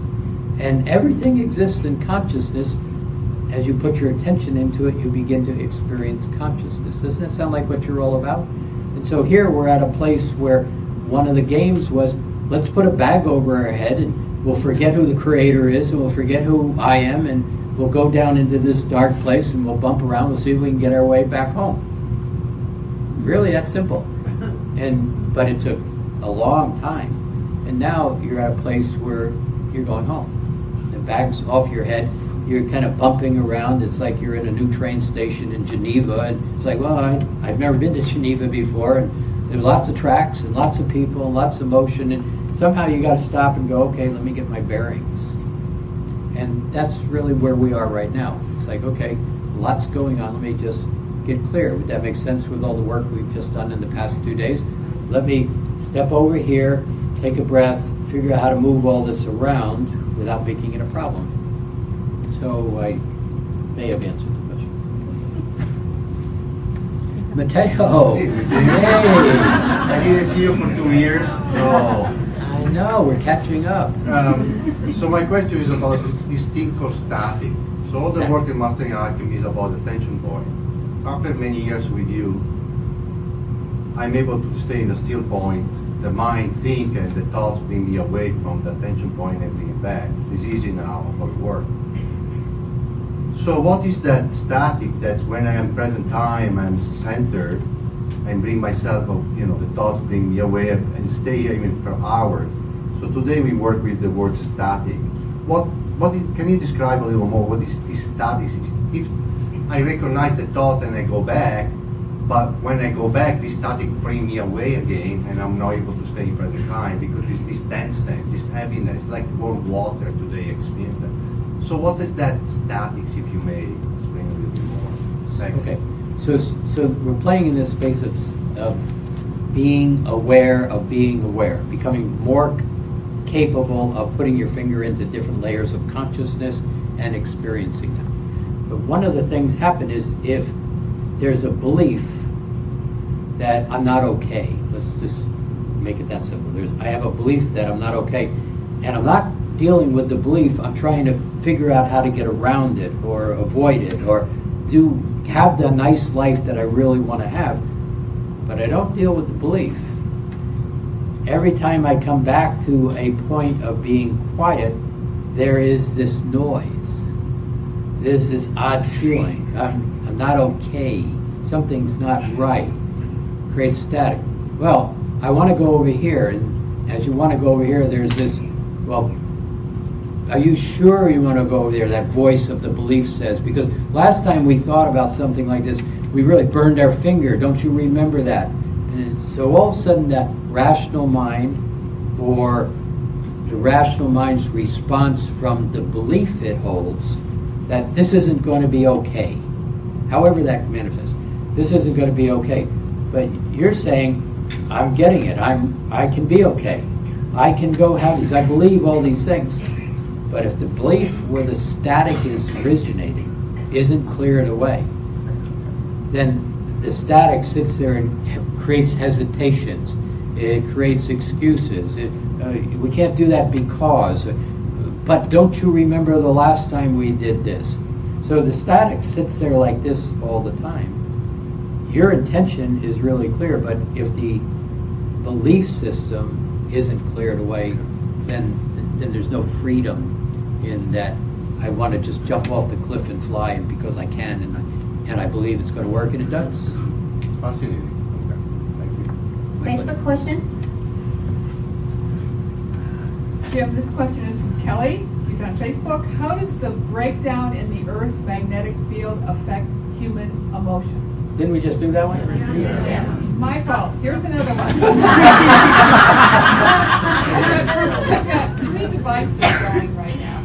And everything exists in consciousness. As you put your attention into it, you begin to experience consciousness. Doesn't it sound like what you're all about? And so here we're at a place where one of the games was, let's put a bag over our head and we'll forget who the creator is and we'll forget who I am and we'll go down into this dark place and we'll bump around, we'll see if we can get our way back home. Really, that's simple. But it took a long time. And now you're at a place where you're going home. The bag's off your head. You're kind of bumping around. It's like you're in a new train station in Geneva. And it's like, well, I've never been to Geneva before. And there's lots of tracks and lots of people and lots of motion. And somehow you got to stop and go, okay, let me get my bearings. And that's really where we are right now. It's like, okay, lots going on. Let me just get clear. Would that make sense with all the work we've just done in the past 2 days? Let me step over here, take a breath, figure out how to move all this around without making it a problem. So I may have answered the question. Mateo! Hey, Mateo. I didn't see you for 2 years. Oh, I know, we're catching up. So my question is about distinct or static. So all the work in Mastering Alchemy is about the tension point. After many years with you, I'm able to stay in the still point, the mind think and the thoughts bring me away from the tension point and bring it back. It's easy now for the work. So what is that static? That's when I am present time, I'm centered, and bring myself, the thoughts bring me away and stay even for hours. So today we work with the word static. Can you describe a little more what is this static? If I recognize the thought and I go back, but when I go back, this static bring me away again, and I'm not able to stay in present time because it's this tenseness, this heaviness, like warm water today experience that. So what is that statics, if you may explain a little bit more? Second. Okay, so we're playing in this space of being aware, becoming more capable of putting your finger into different layers of consciousness and experiencing them. But one of the things happen is if there's a belief that I'm not okay. Let's just make it that simple. I have a belief that I'm not okay, and I'm not dealing with the belief. I'm trying to figure out how to get around it or avoid it or have the nice life that I really want to have, but I don't deal with the belief. Every time I come back to a point of being quiet, there is this noise. There's this odd feeling. I'm not okay. Something's not right. Creates static. Well, I want to go over here, and as you want to go over here, there's this, well, are you sure you want to go over there? That voice of the belief says, because last time we thought about something like this, we really burned our finger. Don't you remember that? And so all of a sudden that rational mind, or the rational mind's response from the belief it holds, that this isn't going to be okay, however that manifests, this isn't going to be okay. But you're saying, I'm getting it. I can be okay. I can go have these. I believe all these things. But if the belief where the static is originating isn't cleared away, then the static sits there and creates hesitations. It creates excuses. We can't do that because. But don't you remember the last time we did this? So the static sits there like this all the time. Your intention is really clear, but if the belief system isn't cleared away, then there's no freedom in that I want to just jump off the cliff and fly, and because I can, and I believe it's going to work, and it does. It's fascinating. Okay. Thank you. Facebook question? Jim, this question is from Kelly. She's on Facebook. How does the breakdown in the Earth's magnetic field affect human emotions? Didn't we just do that one? Yeah. My fault. Here's another one. We've got 3 devices going right now.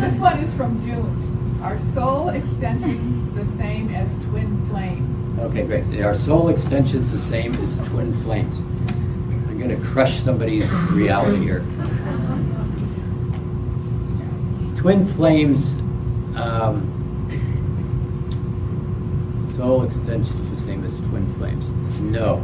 This one is from June. Are soul extensions the same as twin flames? Okay, great. Are soul extensions the same as twin flames? I'm going to crush somebody's reality here. Twin flames, so soul extensions the same as twin flames? No.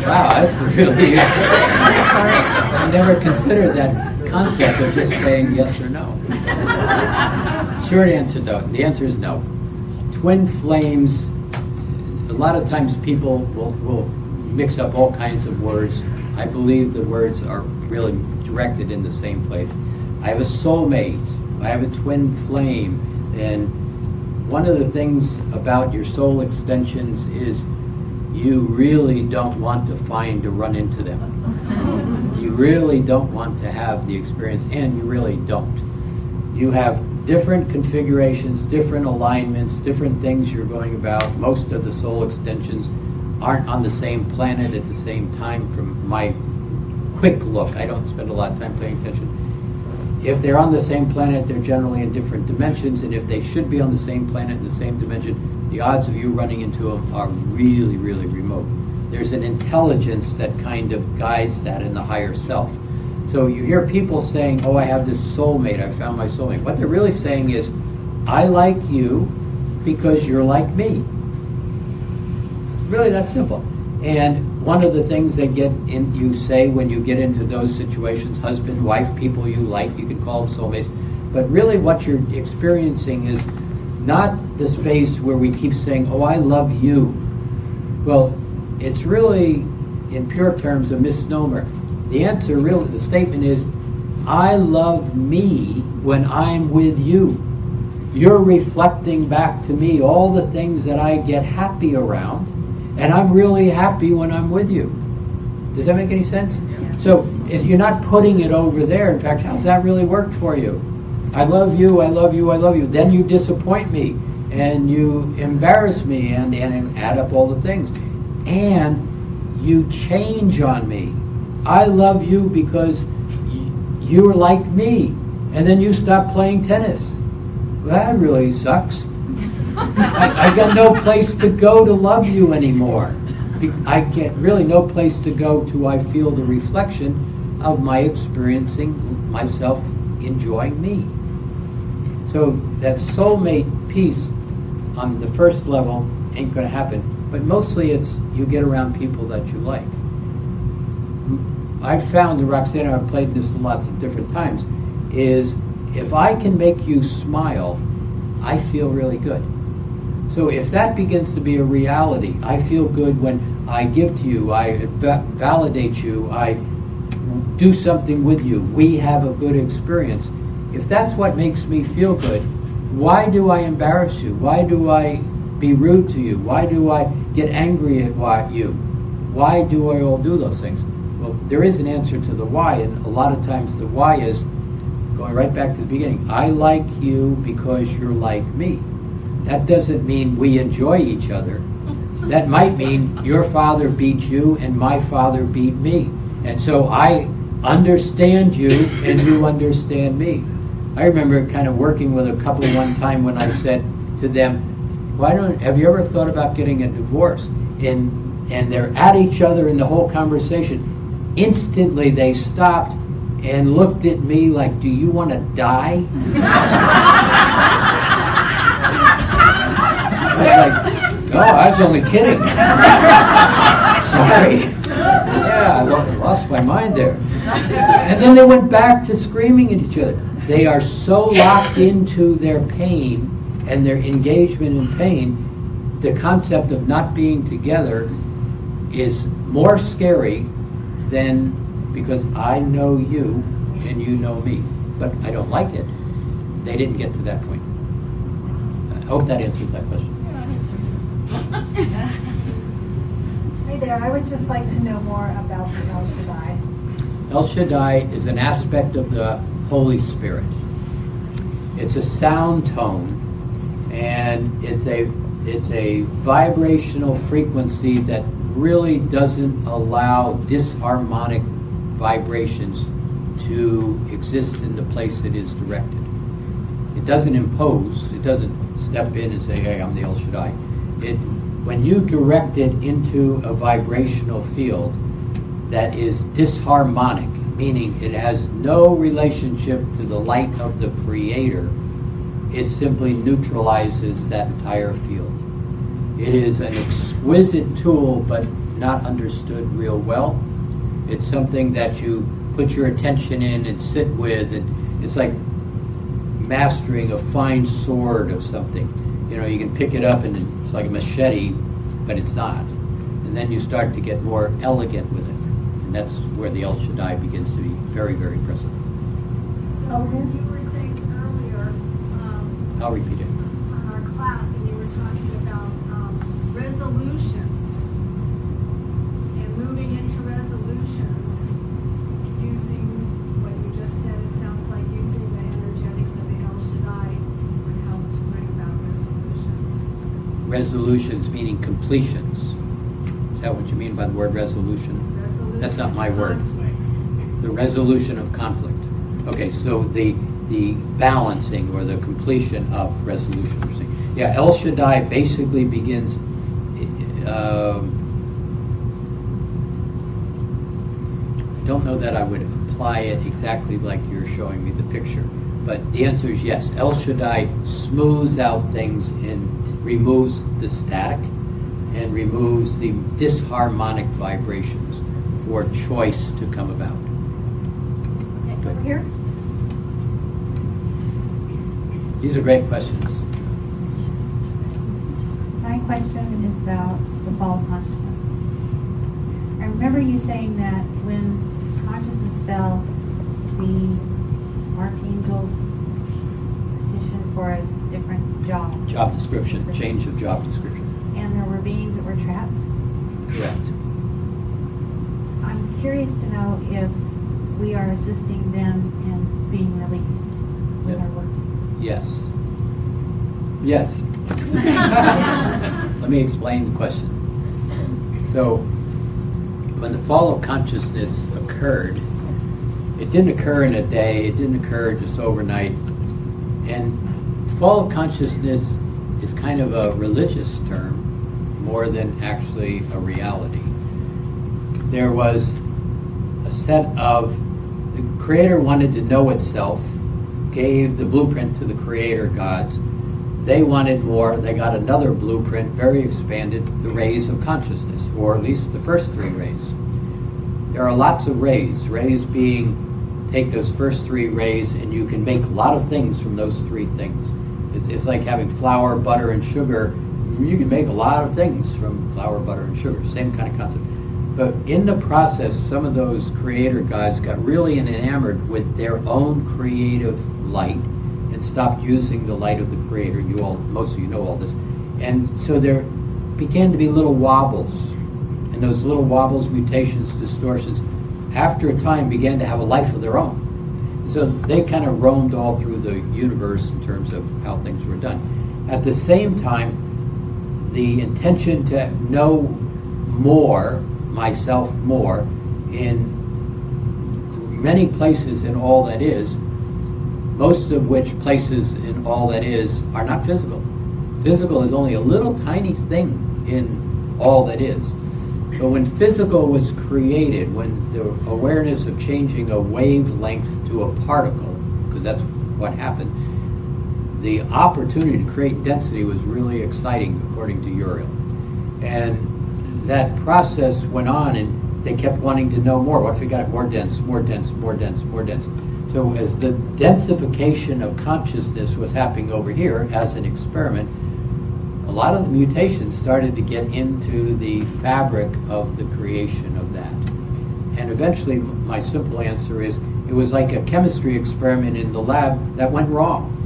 Wow, that's really... I never considered that concept of just saying yes or no. Short answer, though. The answer is no. Twin flames, a lot of times people will mix up all kinds of words. I believe the words are really directed in the same place. I have a soulmate. I have a twin flame. And one of the things about your soul extensions is you really don't want to run into them. You really don't want to have the experience, and you really don't. You have different configurations, different alignments, different things you're going about. Most of the soul extensions aren't on the same planet at the same time from my quick look. I don't spend a lot of time paying attention. If they're on the same planet, they're generally in different dimensions, and if they should be on the same planet in the same dimension, the odds of you running into them are really, really remote. There's an intelligence that kind of guides that in the higher self. So you hear people saying, oh, I have this soulmate, I found my soulmate. What they're really saying is, I like you because you're like me. Really, that's simple. And one of the things that you say when you get into those situations, husband, wife, people you like, you can call them soulmates, but really what you're experiencing is not the space where we keep saying, oh, I love you. Well, it's really, in pure terms, a misnomer. The answer, really, the statement is, I love me when I'm with you. You're reflecting back to me all the things that I get happy around, and I'm really happy when I'm with you. Does that make any sense? Yeah. So if you're not putting it over there, in fact, how's that really worked for you? I love you, I love you, I love you. Then you disappoint me, and you embarrass me, and add up all the things. And you change on me. I love you because you're like me. And then you stop playing tennis. Well, that really sucks. I got no place to go to love you anymore. I get really no place to go to I feel the reflection of my experiencing myself enjoying me. So that soulmate piece on the first level ain't going to happen. But mostly it's you get around people that you like. I've found, and Roxanne, I've played this lots of different times, is if I can make you smile, I feel really good. So if that begins to be a reality, I feel good when I give to you, I validate you, I do something with you, we have a good experience. If that's what makes me feel good, why do I embarrass you? Why do I be rude to you? Why do I get angry at you? Why do I all do those things? Well, there is an answer to the why, and a lot of times the why is going right back to the beginning. I like you because you're like me. That doesn't mean we enjoy each other. That might mean your father beat you and my father beat me. And so I understand you and you understand me. I remember kind of working with a couple one time when I said to them, have you ever thought about getting a divorce? And they're at each other in the whole conversation. Instantly they stopped and looked at me like, do you want to die? I was like, no, I was only kidding. Sorry. Yeah, I lost my mind there. And then they went back to screaming at each other. They are so locked into their pain and their engagement in pain, the concept of not being together is more scary than because I know you and you know me, but I don't like it. They didn't get to that point. I hope that answers that question. Hey there, I would just like to know more about the El Shaddai. El Shaddai is an aspect of the Holy Spirit. It's a sound tone, and it's a vibrational frequency that really doesn't allow disharmonic vibrations to exist in the place it is directed. It doesn't impose, it doesn't step in and say, hey, I'm the El Shaddai. When you direct it into a vibrational field that is disharmonic, meaning it has no relationship to the light of the Creator. It simply neutralizes that entire field. It is an exquisite tool, but not understood real well. It's something that you put your attention in and sit with, and it's like mastering a fine sword of something. You know, you can pick it up and it's like a machete, but it's not. And then you start to get more elegant with it. And that's where the El Shaddai begins to be very, very present. So you were saying earlier, I'll repeat it. on our class, and you were talking about resolutions and moving into resolutions using what you just said. It sounds like using the energetics of the El Shaddai would help to bring about resolutions. Resolutions meaning completions. Is that what you mean by the word resolution? That's not my word. The resolution of conflict. Okay, so the balancing or the completion of resolution. Yeah, El Shaddai basically begins. I don't know that I would apply it exactly like you're showing me the picture, but the answer is yes. El Shaddai smooths out things and removes the static and removes the disharmonic vibrations for choice to come about. Okay, over here. These are great questions. My question is about the fall of consciousness. I remember you saying that when consciousness fell, the archangels petitioned for a different job. Job description, change of job description. And there were beings that were trapped. Correct. I'm curious to know if we are assisting them in being released with Yep. our work. Yes. Yes. Let me explain the question. So, when the fall of consciousness occurred, it didn't occur in a day, it didn't occur just overnight. And fall of consciousness is kind of a religious term more than actually a reality. There was a set of, the Creator wanted to know itself, gave the blueprint to the Creator gods. They wanted more, they got another blueprint, very expanded, the rays of consciousness, or at least the first three rays. There are lots of rays being, take those first three rays and you can make a lot of things from those three things. It's like having flour, butter, and sugar. You can make a lot of things from flour, butter, and sugar, same kind of concept. But in the process, some of those Creator gods got really enamored with their own creative light and stopped using the light of the Creator. Most of you know all this. And so there began to be little wobbles. And those little wobbles, mutations, distortions, after a time began to have a life of their own. So they kind of roamed all through the universe in terms of how things were done. At the same time, the intention to know more, myself more, in many places in all that is, most of which places in all that is are not physical. Physical is only a little tiny thing in all that is. But when physical was created, when the awareness of changing a wavelength to a particle, because that's what happened, the opportunity to create density was really exciting, according to Uriel. And that process went on, and they kept wanting to know more. What if we got it more dense, more dense, more dense, more dense? So as the densification of consciousness was happening over here as an experiment, a lot of the mutations started to get into the fabric of the creation of that. And eventually, my simple answer is, it was like a chemistry experiment in the lab that went wrong.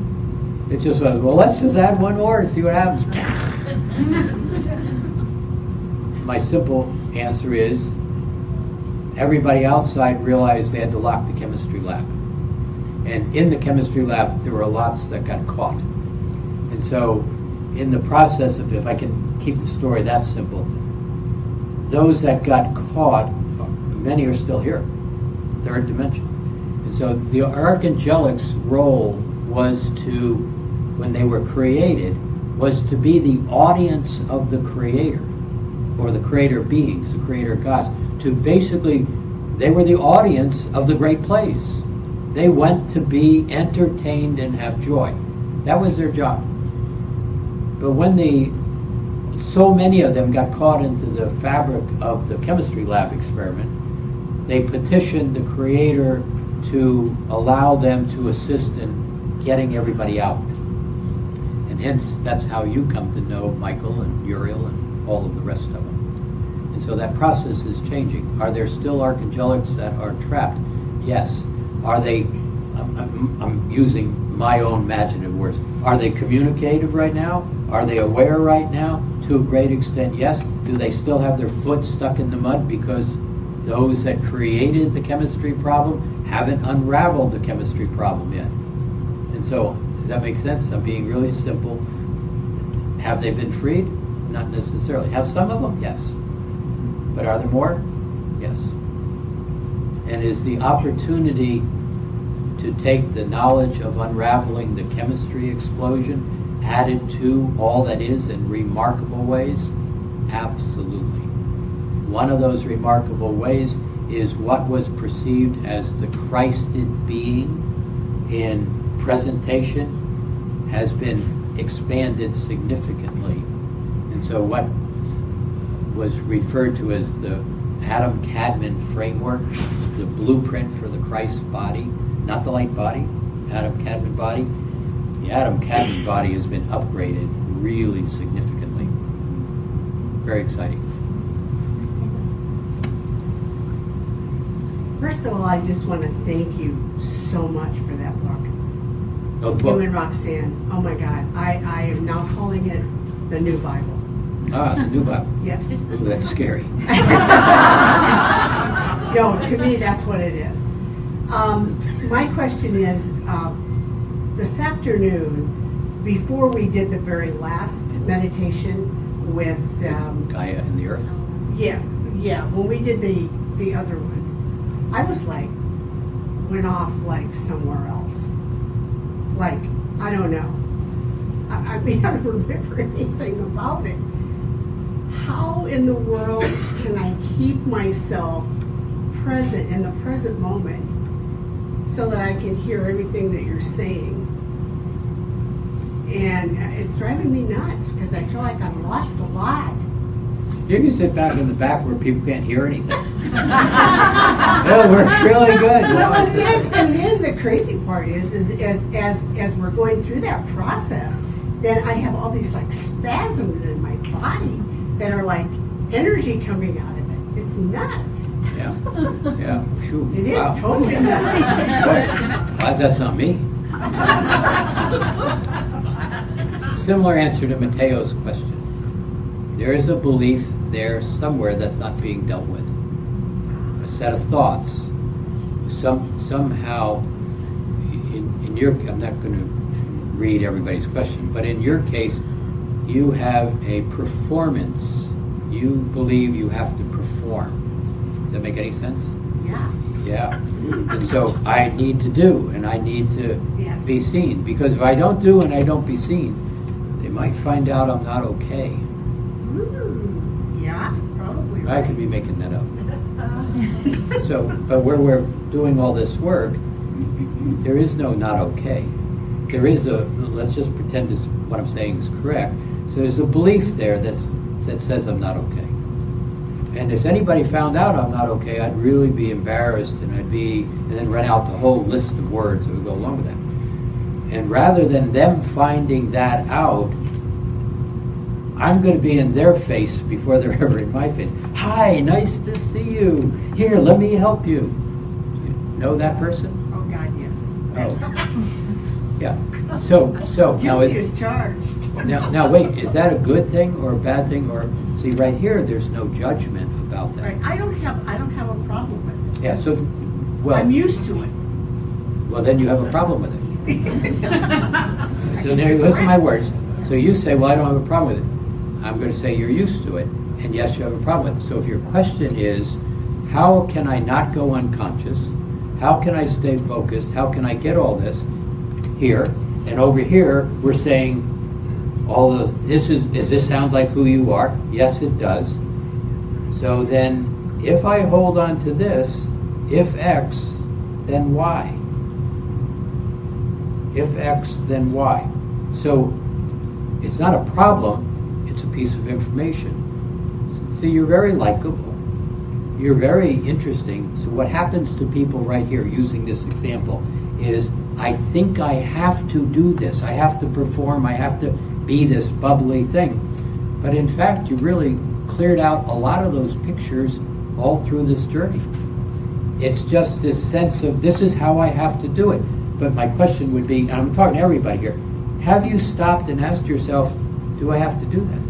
It just was, well, let's just add one more and see what happens. My simple answer is, everybody outside realized they had to lock the chemistry lab. And in the chemistry lab, there were lots that got caught. And so, in the process of, if I can keep the story that simple, those that got caught, many are still here, third dimension. And so the archangelics' role was to, when they were created, was to be the audience of the Creator, or the Creator beings, the Creator gods, to basically They were the audience of the great plays. They went to be entertained and have joy. That was their job. But when so many of them got caught into the fabric of the chemistry lab experiment, they petitioned the Creator to allow them to assist in getting everybody out. And hence, that's how you come to know Michael and Uriel and all of the rest of them. And so that process is changing. Are there still archangelics that are trapped? Yes. Are they, I'm using my own imaginative words, are they communicative right now? Are they aware right now? To a great extent, yes. Do they still have their foot stuck in the mud because those that created the chemistry problem haven't unraveled the chemistry problem yet? And so, does that make sense? I'm being really simple. Have they been freed? Not necessarily. Have some of them? Yes. But are there more? Yes. And is the opportunity to take the knowledge of unraveling the chemistry explosion added to all that is in remarkable ways? Absolutely. One of those remarkable ways is what was perceived as the Christed being in presentation has been expanded significantly. And so what was referred to as the Adam-Cadman framework, the blueprint for the Christ body, not the light body, Adam-Cadman body. The Adam-Cadman body has been upgraded really significantly. Very exciting. First of all, I just want to thank you so much for that book. Oh, the book. You and Roxanne. Oh my God. I am now calling it the New Bible. Ah, the new Bible. Yes. Ooh, that's scary. No, to me, that's what it is. My question is, this afternoon, before we did the very last meditation with Gaia and the Earth. Yeah, when we did the other one, I was like, went off like somewhere else. Like, I don't know. I mean, I don't remember anything about it. How in the world can I keep myself present in the present moment so that I can hear everything that you're saying? And it's driving me nuts because I feel like I've lost a lot. You can sit back in the back where people can't hear anything. It'll work really good. Well, and then the crazy part is as we're going through that process, then I have all these like spasms in my body that are like energy coming out of it. It's nuts. Yeah. Shoot. It is Wow. totally nuts. Glad that's not me. Similar answer to Mateo's question. There is a belief there somewhere that's not being dealt with. A set of thoughts. Somehow, in your, I'm not going to read everybody's question, but in your case, you have a performance. You believe you have to perform. Does that make any sense? Yeah. And so I need to do, and I need to be seen. Because if I don't do and I don't be seen, they might find out I'm not okay. Yeah, probably. I could be making that up. So, but where we're doing all this work, there is no not okay. There is a, let's just pretend this, what I'm saying is correct. So there's a belief there that says I'm not okay. And if anybody found out I'm not okay, I'd really be embarrassed, and and then run out the whole list of words that would go along with that. And rather than them finding that out, I'm going to be in their face before they're ever in my face. Hi, nice to see you. Here, let me help you. You know that person? Oh God, yes. Oh. Yeah. So now Guilty is charged. Now wait, is that a good thing or a bad thing? Or see, right here, there's no judgment about that. Right. I don't have a problem with it. Yeah. So, well, I'm used to it. Well, then you have a problem with it. So now, listen to my words. So you say, well, I don't have a problem with it. I'm going to say you're used to it, and yes, you have a problem with it. So if your question is, how can I not go unconscious? How can I stay focused? How can I get all this here? And over here, we're saying, all of this does this sound like who you are? Yes, it does. So then, if I hold on to this, if X, then Y. If X, then Y. So it's not a problem, it's a piece of information. So you're very likable. You're very interesting. So what happens to people right here, using this example, is I think I have to do this. I have to perform. I have to be this bubbly thing. But in fact, you really cleared out a lot of those pictures all through this journey. It's just this sense of this is how I have to do it. But my question would be, and I'm talking to everybody here, have you stopped and asked yourself, do I have to do that?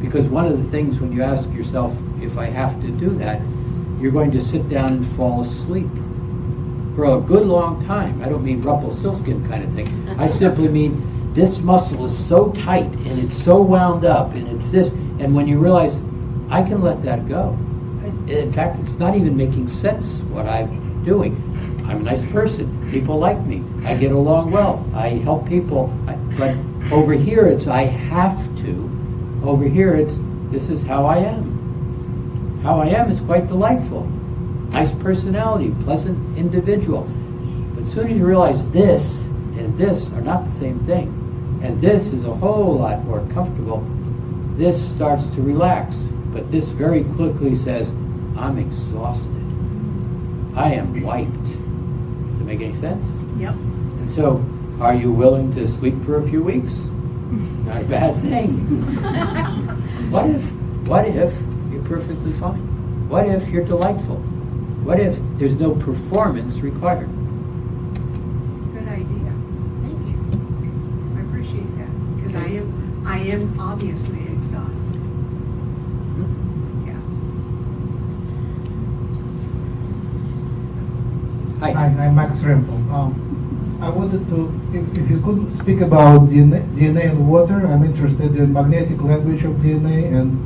Because one of the things when you ask yourself, if I have to do that, you're going to sit down and fall asleep for a good long time. I don't mean Rumpelstiltskin kind of thing. I simply mean this muscle is so tight and it's so wound up and it's this. And when you realize, I can let that go. In fact, it's not even making sense what I'm doing. I'm a nice person. People like me. I get along well. I help people. But over here, it's I have to. Over here, it's this is how I am. How I am is quite delightful. Nice personality, pleasant individual. But as soon as you realize this and this are not the same thing, and this is a whole lot more comfortable, this starts to relax. But this very quickly says, I'm exhausted. I am wiped. Does that make any sense? Yep. And so, are you willing to sleep for a few weeks? Not a bad thing. What if you're perfectly fine? What if you're delightful? What if there's no performance required? Good idea. Thank you. I appreciate that because I am obviously exhausted. Hi. Hi, I'm Max Rempel. I wanted to, if you could speak about DNA and water. I'm interested in magnetic language of DNA and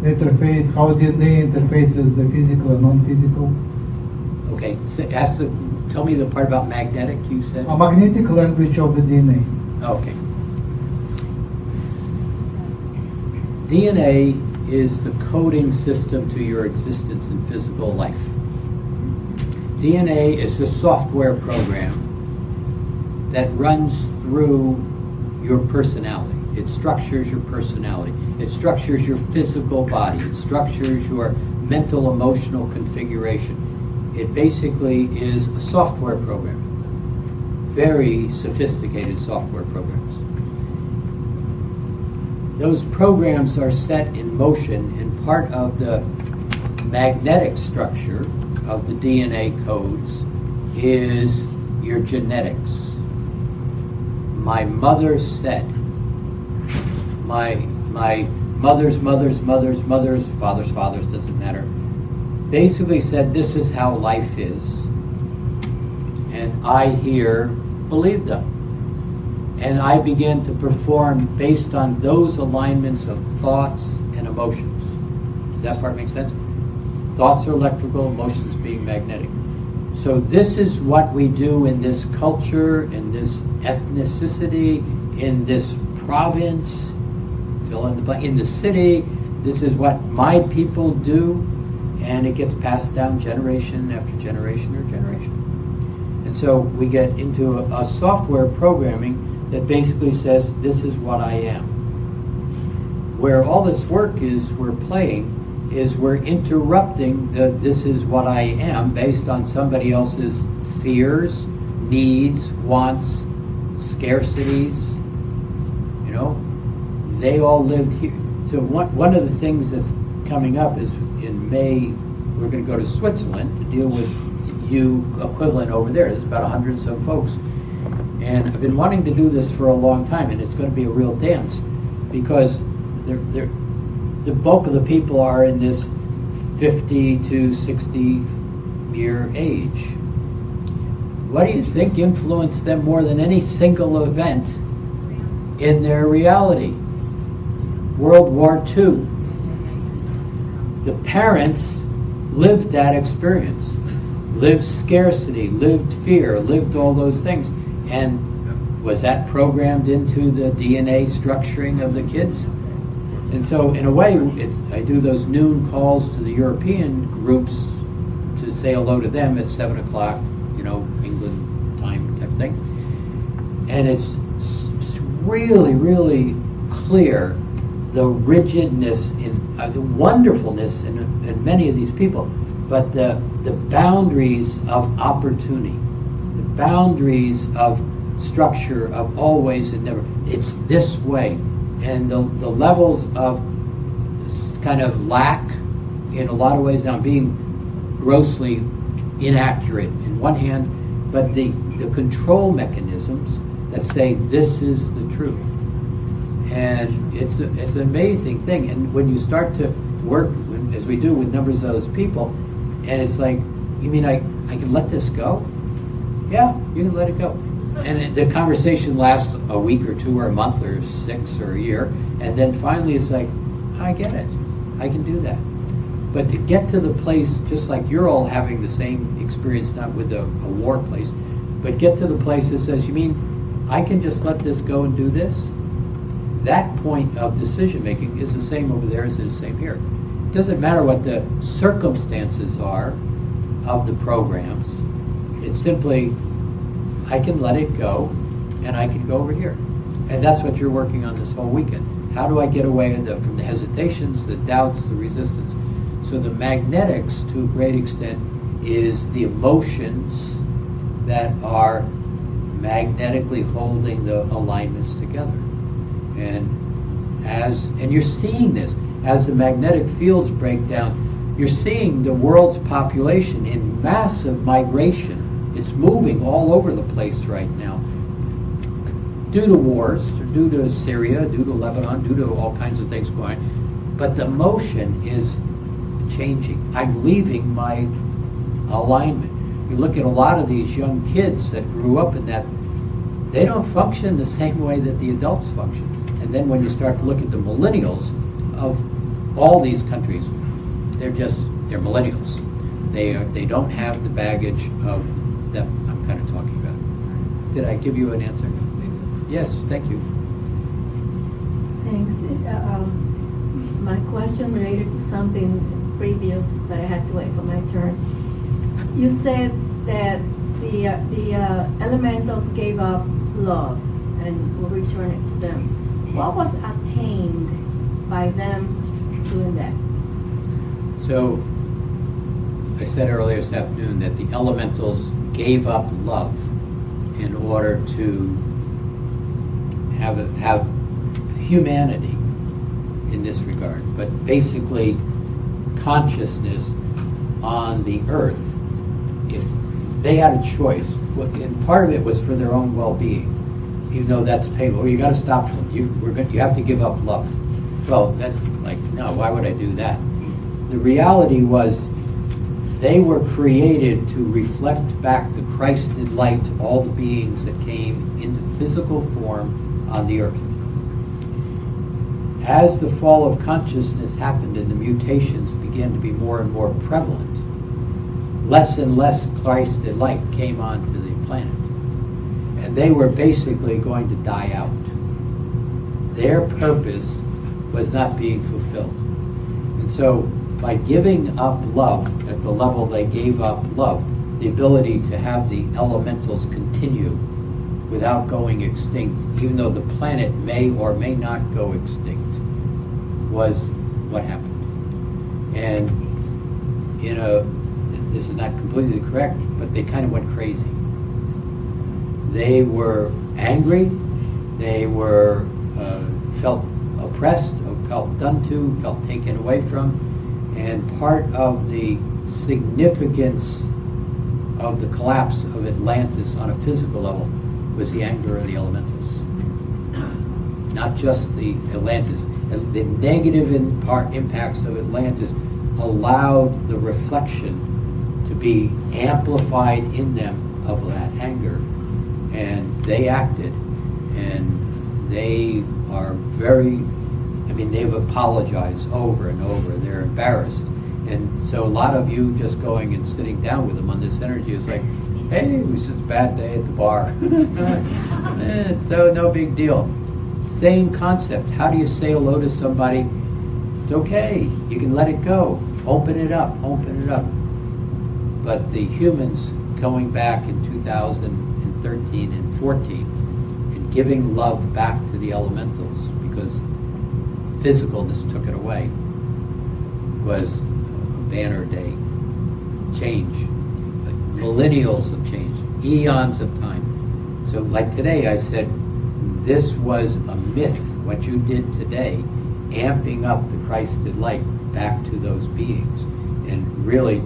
the interface, how DNA interfaces the physical and non-physical. Okay, so tell me the part about magnetic you said. A magnetic language of the DNA. Okay. DNA is the coding system to your existence in physical life. DNA is a software program that runs through your personality. It structures your personality. It structures your physical body. It structures your mental, emotional configuration. It basically is a software program. Very sophisticated software programs. Those programs are set in motion, and part of the magnetic structure of the DNA codes is your genetics. My mother said, my mother's fathers, doesn't matter, basically said this is how life is. And I here believed them. And I began to perform based on those alignments of thoughts and emotions. Does that part make sense? Thoughts are electrical, emotions being magnetic. So this is what we do in this culture, in this ethnicity, in this province, fill in the blank, in the city. This is what my people do, and it gets passed down generation after generation or generation. And so we get into a software programming that basically says, this is what I am. Where all this work is, we're playing, is we're interrupting the this is what I am based on somebody else's fears, needs, wants, scarcities. You know, they all lived here. So one of the things that's coming up is in May, we're going to go to Switzerland to deal with you equivalent over there. There's about 100 some folks. And I've been wanting to do this for a long time, and it's going to be a real dance because the bulk of the people are in this 50 to 60 year age. What do you think influenced them more than any single event in their reality? World War II. The parents lived that experience, lived scarcity, lived fear, lived all those things. And was that programmed into the DNA structuring of the kids? And so, in a way, I do those noon calls to the European groups to say hello to them at 7 o'clock, England time type thing. And it's really, really clear the rigidness the wonderfulness in many of these people, but the boundaries of opportunity, the boundaries of structure, of always and never. It's this way. And the levels of kind of lack in a lot of ways now being grossly inaccurate in one hand, but the control mechanisms that say this is the truth. And it's an amazing thing. And when you start to work, as we do with numbers of those people, and it's like, you mean I can let this go? Yeah, you can let it go. And the conversation lasts a week or two or a month or 6 or a year, and then finally it's like, I get it. I can do that. But to get to the place, just like you're all having the same experience, not with a war place, but get to the place that says, you mean I can just let this go and do this? That point of decision making is the same over there as it is the same here. It doesn't matter what the circumstances are of the programs. It's simply, I can let it go and I can go over here. And that's what you're working on this whole weekend. How do I get away from the hesitations, the doubts, the resistance? So the magnetics, to a great extent, is the emotions that are magnetically holding the alignments together. And you're seeing this as the magnetic fields break down. You're seeing the world's population in massive migration. It's moving all over the place right now, due to wars, or due to Syria, due to Lebanon, due to all kinds of things going on. But the motion is changing. I'm leaving my alignment. You look at a lot of these young kids that grew up in that, they don't function the same way that the adults function. And then when you start to look at the millennials of all these countries, they're millennials. They don't have the baggage of that I'm kind of talking about. Did I give you an answer? Yes, thank you. Thanks. My question related to something previous, but I had to wait for my turn. You said that the elementals gave up love and will return it to them. What was attained by them doing that? So, I said earlier this afternoon that the elementals gave up love in order to have humanity in this regard, but basically consciousness on the earth. If they had a choice, and part of it was for their own well-being, even though that's painful. You got to stop them. You have to give up love. Well, that's like, no, why would I do that? The reality was they were created to reflect back the Christed light to all the beings that came into physical form on the earth. As the fall of consciousness happened and the mutations began to be more and more prevalent, less and less Christed light came onto the planet. And they were basically going to die out. Their purpose was not being fulfilled. And so by giving up love at the level they gave up love, the ability to have the elementals continue without going extinct, even though the planet may or may not go extinct, was what happened. And this is not completely correct, but they kind of went crazy. They were angry, they were felt oppressed, felt done to, felt taken away from, and part of the significance of the collapse of Atlantis on a physical level was the anger of the elementals. Not just the Atlantis. The negative impacts of Atlantis allowed the reflection to be amplified in them of that anger. And they acted, and they are they've apologized over and over. They're embarrassed. And so a lot of you just going and sitting down with them on this energy is like, hey, it was just a bad day at the bar. So no big deal. Same concept. How do you say hello to somebody? It's okay. You can let it go. Open it up. Open it up. But the humans going back in 2013 and 14 and giving love back to the elementals, because physicalness took it away, was a banner day. Change. Millennials of change. Eons of time. So like today I said, this was a myth, what you did today, amping up the Christed light back to those beings and really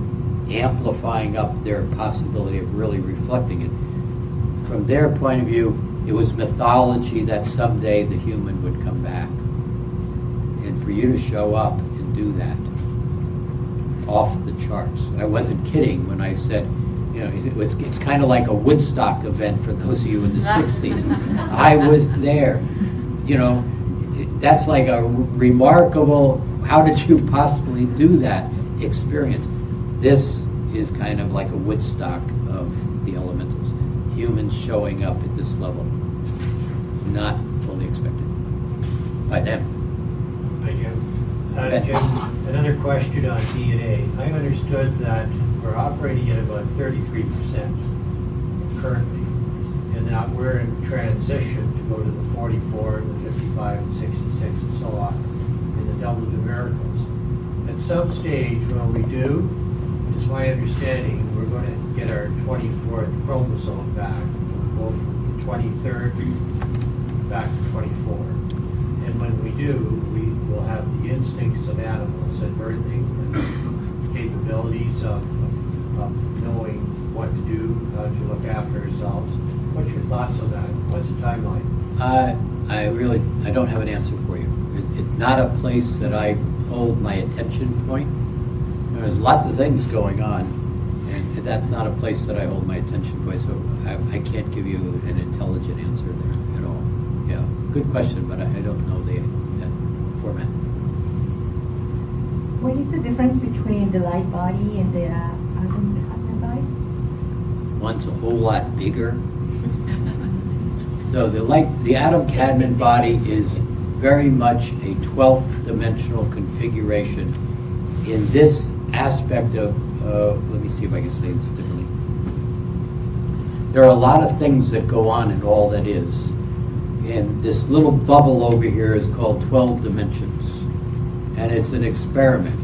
amplifying up their possibility of really reflecting it. From their point of view, it was mythology that someday the human would come back. And for you to show up and do that, off the charts. I wasn't kidding when I said, you know, it's kind of like a Woodstock event for those of you in the 60s. I was there. You know, that's like a remarkable, how did you possibly do that experience? This is kind of like a Woodstock of the elementals. Humans showing up at this level. Not fully expected by them. Hi, Jim. Jim, another question on DNA. I understood that we're operating at about 33% currently, and that we're in transition to go to the 44, the 55, and 66, and so on, in the double numericals. At some stage, when we do, it's my understanding, we're going to get our 24th chromosome back. We'll go from the 23rd back to 24. And when we do, we will have the instincts of animals at birthing and capabilities of knowing what to do, how to look after ourselves. What's your thoughts on that? What's the timeline? I don't have an answer for you. It's not a place that I hold my attention point. There's lots of things going on, and that's not a place that I hold my attention point, so I can't give you an intelligent answer there at all. Yeah, good question, but I don't know that format. What is the difference between the light body and the atom body? One's a whole lot bigger. So the atom cadmium body is very much a 12th dimensional configuration in this aspect of, let me see if I can say this differently. There are a lot of things that go on in all that is. And this little bubble over here is called 12 dimensions. And it's an experiment.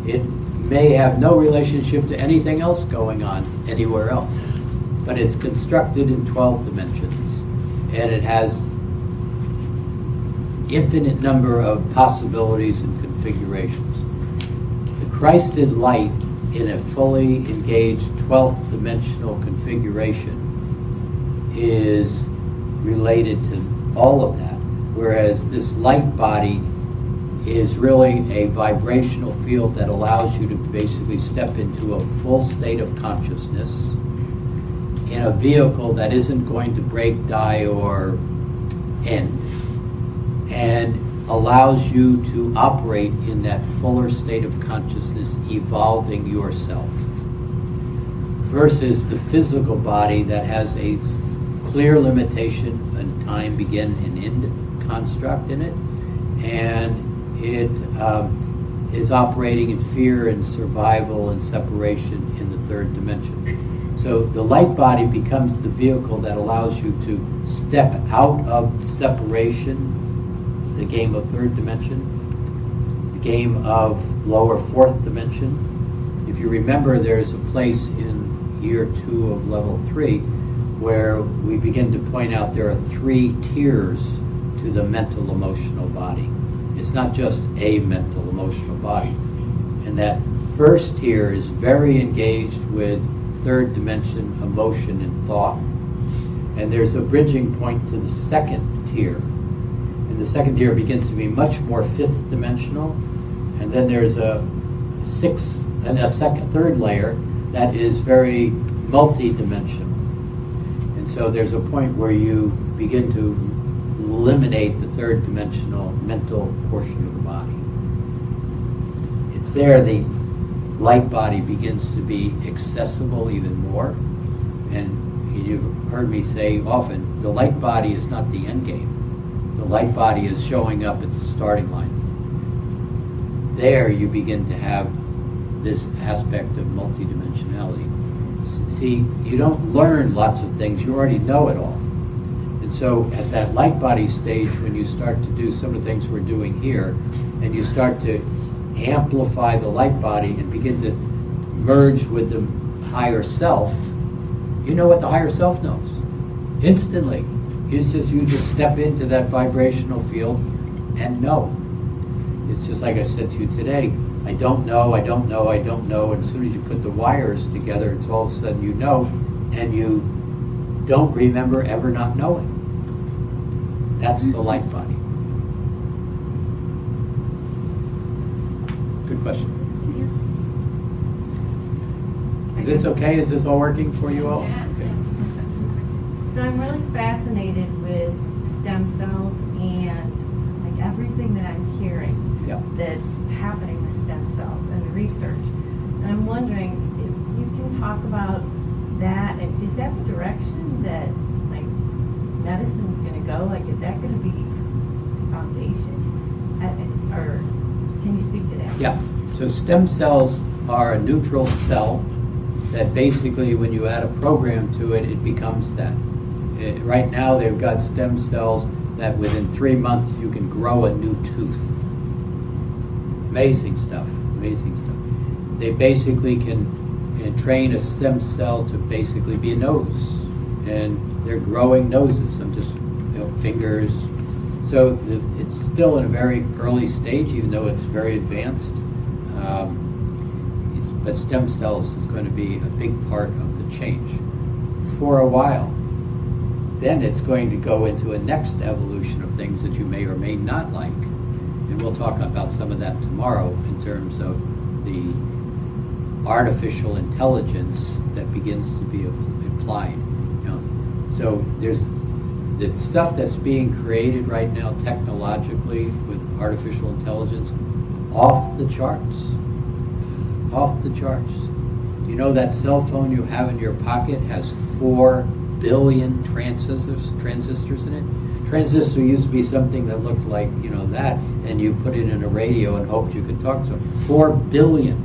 It may have no relationship to anything else going on anywhere else. But it's constructed in 12 dimensions. And it has infinite number of possibilities and configurations. The Christed light in a fully engaged 12th dimensional configuration is related to all of that, whereas this light body is really a vibrational field that allows you to basically step into a full state of consciousness in a vehicle that isn't going to break, die, or end, and allows you to operate in that fuller state of consciousness, evolving yourself, versus the physical body that has a clear limitation and time, begin and end construct in it, and it is operating in fear and survival and separation in the third dimension. So the light body becomes the vehicle that allows you to step out of separation, the game of third dimension, the game of lower fourth dimension. If you remember, there's a place in year 2 of level 3 where we begin to point out there are 3 tiers to the mental emotional body. It's not just a mental emotional body. And that first tier is very engaged with third dimension emotion and thought. And there's a bridging point to the second tier. And the second tier begins to be much more fifth dimensional. And then there's a third layer that is very multi-dimensional. And so there's a point where you begin to eliminate the third dimensional mental portion of the body. It's there the light body begins to be accessible even more. And you've heard me say often, the light body is not the end game. The light body is showing up at the starting line. There you begin to have this aspect of multidimensionality. See, you don't learn lots of things, you already know it all. And so at that light body stage, when you start to do some of the things we're doing here, and you start to amplify the light body and begin to merge with the higher self, you know what the higher self knows. Instantly. You just step into that vibrational field and know. It's just like I said to you today, I don't know, I don't know, I don't know. And as soon as you put the wires together, it's all of a sudden you know, and you don't remember ever not knowing. That's the light body. Good question. Is this okay? Is this all working for you all? Yes. Okay. So I'm really fascinated with stem cells and like everything that I'm hearing that's happening with stem cells and the research. And I'm wondering if you can talk about that. And is that the direction that like medicine's going to go? Like, is that going to be the foundation? Or can you speak to that? Yeah. So stem cells are a neutral cell that basically, when you add a program to it, it becomes that. Right now, they've got stem cells that within 3 months you can grow a new tooth. Amazing stuff. Amazing stuff. They basically can train a stem cell to basically be a nose, and they're growing noses. Some just fingers. So it's still in a very early stage, even though it's very advanced. But stem cells is going to be a big part of the change for a while. Then it's going to go into a next evolution of things that you may or may not like. And we'll talk about some of that tomorrow in terms of the artificial intelligence that begins to be applied. So there's the stuff that's being created right now technologically with artificial intelligence, off the charts. Off the charts. Do you know that cell phone you have in your pocket has 4 billion transistors in it? Transistor used to be something that looked like, that, and you put it in a radio and hoped you could talk to it. 4 billion.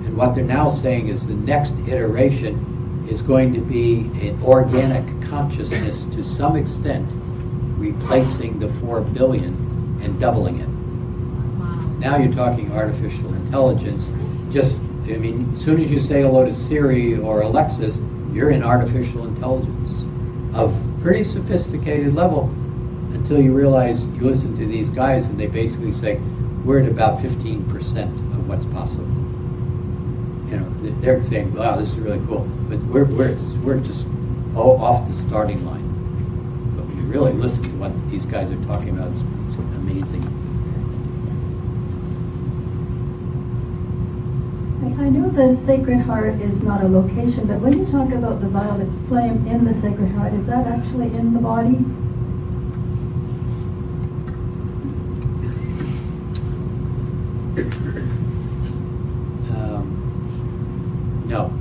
And what they're now saying is the next iteration is going to be an organic consciousness to some extent, replacing the 4 billion and doubling it. Now you're talking artificial intelligence. As soon as you say hello to Siri or Alexis, you're in artificial intelligence of pretty sophisticated level, until you realize you listen to these guys and they basically say, we're at about 15% of what's possible. They're saying, wow, this is really cool, but we're just off the starting line. But when you really listen to what these guys are talking about, it's amazing. I know the Sacred Heart is not a location, but when you talk about the violet flame in the Sacred Heart, is that actually in the body? No.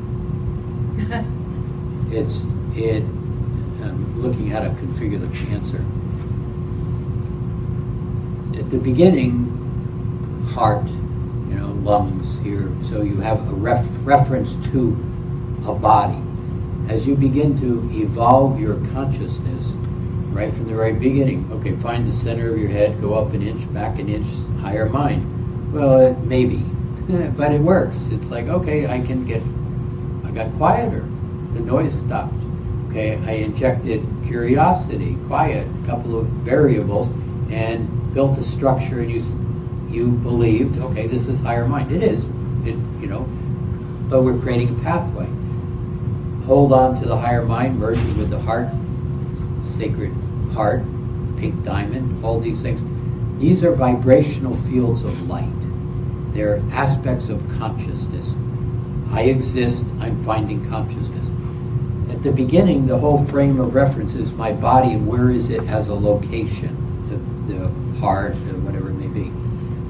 I'm looking how to configure the answer. At the beginning, heart, lungs here, so you have a reference to a body. As you begin to evolve your consciousness, right from the very beginning, okay, find the center of your head, go up an inch, back an inch, higher mind. Well, maybe, but it works. It's like, okay, I got quieter, the noise stopped. Okay, I injected curiosity, quiet, a couple of variables, and built a structure, and you believed, okay, this is higher mind. It is, but we're creating a pathway. Hold on to the higher mind, merging with the heart, sacred heart, pink diamond, all these things. These are vibrational fields of light. They're aspects of consciousness. I exist, I'm finding consciousness. At the beginning, the whole frame of reference is my body, and where is it as a location, the heart, or whatever it may be.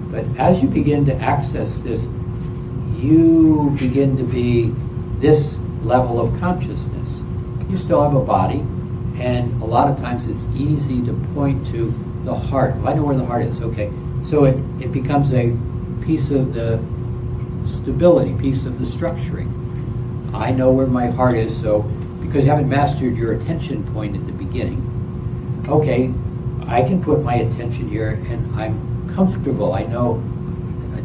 But as you begin to access this, you begin to be this level of consciousness. You still have a body, and a lot of times it's easy to point to the heart. Well, I know where the heart is, okay. So it becomes a piece of the stability, piece of the structuring. I know where my heart is, so because you haven't mastered your attention point at the beginning, okay, I can put my attention here and I'm comfortable. I know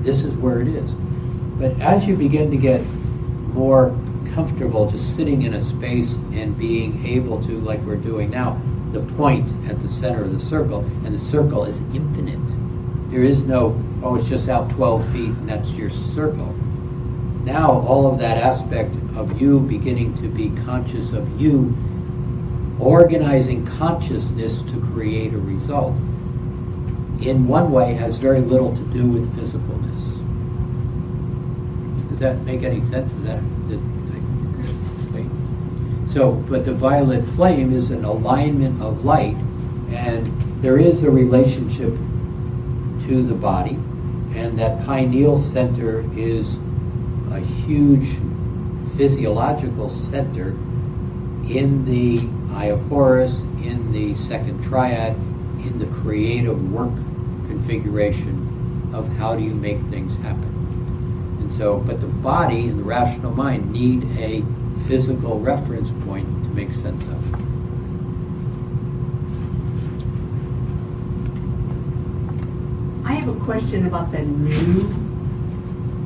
this is where it is. But as you begin to get more comfortable just sitting in a space and being able to, like we're doing now, the point at the center of the circle, and the circle is infinite. There is no, oh, it's just out 12 feet and that's your circle. Now all of that aspect of you beginning to be conscious of you, organizing consciousness to create a result, in one way has very little to do with physicalness. Does that make any sense? So, but the violet flame is an alignment of light, and there is a relationship to the body, and that pineal center is a huge physiological center in the Eye of Horus, in the second triad, in the creative work configuration of how do you make things happen. And so, but the body and the rational mind need a physical reference point to make sense of. I have a question about the new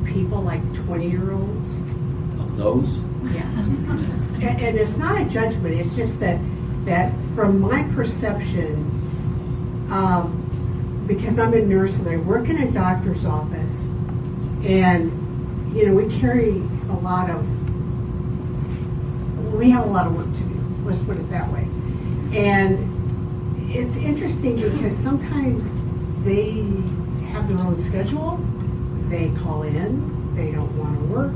people, like 20-year-olds. Of those? Yeah. And it's not a judgment, it's just that from my perception, because I'm a nurse and I work in a doctor's office, and we have a lot of work to do, let's put it that way. And it's interesting because sometimes they have their own schedule, they call in, they don't want to work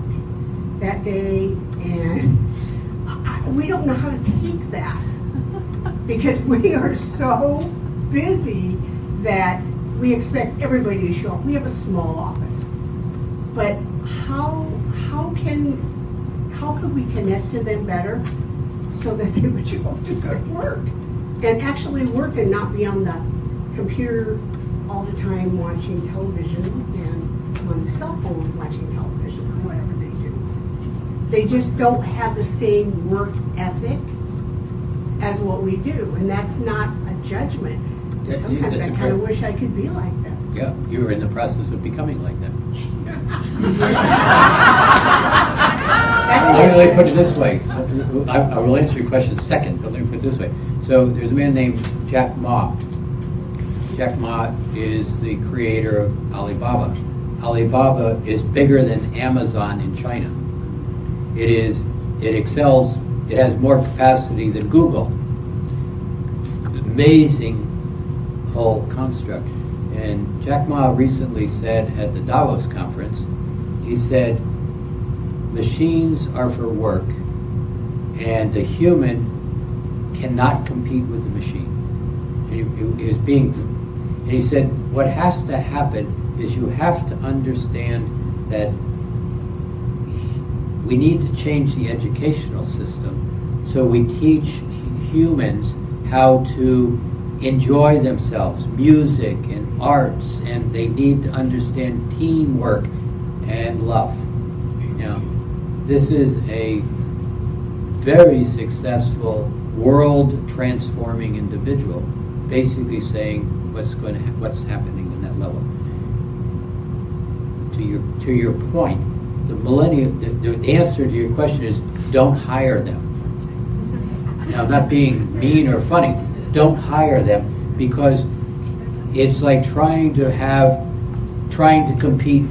that day, and we don't know how to take that because we are so busy that we expect everybody to show up. We have a small office, but how could we connect to them better so that they would show up to go to work and actually work and not be on the computer all the time watching television and on the cell phone watching television or whatever they do. They just don't have the same work ethic as what we do, and that's not a judgment. Sometimes I kind of wish I could be like them. Yeah, you're in the process of becoming like them. Let me put it this way. I will answer your question second, but let me put it this way. So there's a man named Jack Ma. Jack Ma is the creator of Alibaba. Alibaba is bigger than Amazon in China. It excels, it has more capacity than Google. Amazing whole construct. And Jack Ma recently said at the Davos conference, he said, machines are for work, and the human cannot compete with the machine. And he said, what has to happen is you have to understand that we need to change the educational system so we teach humans how to enjoy themselves, music and arts, and they need to understand teamwork and love. Now, this is a very successful, world-transforming individual, basically saying what's happening in that level. To your point, the answer to your question is don't hire them. Now, I'm not being mean or funny. Don't hire them, because it's like trying to compete,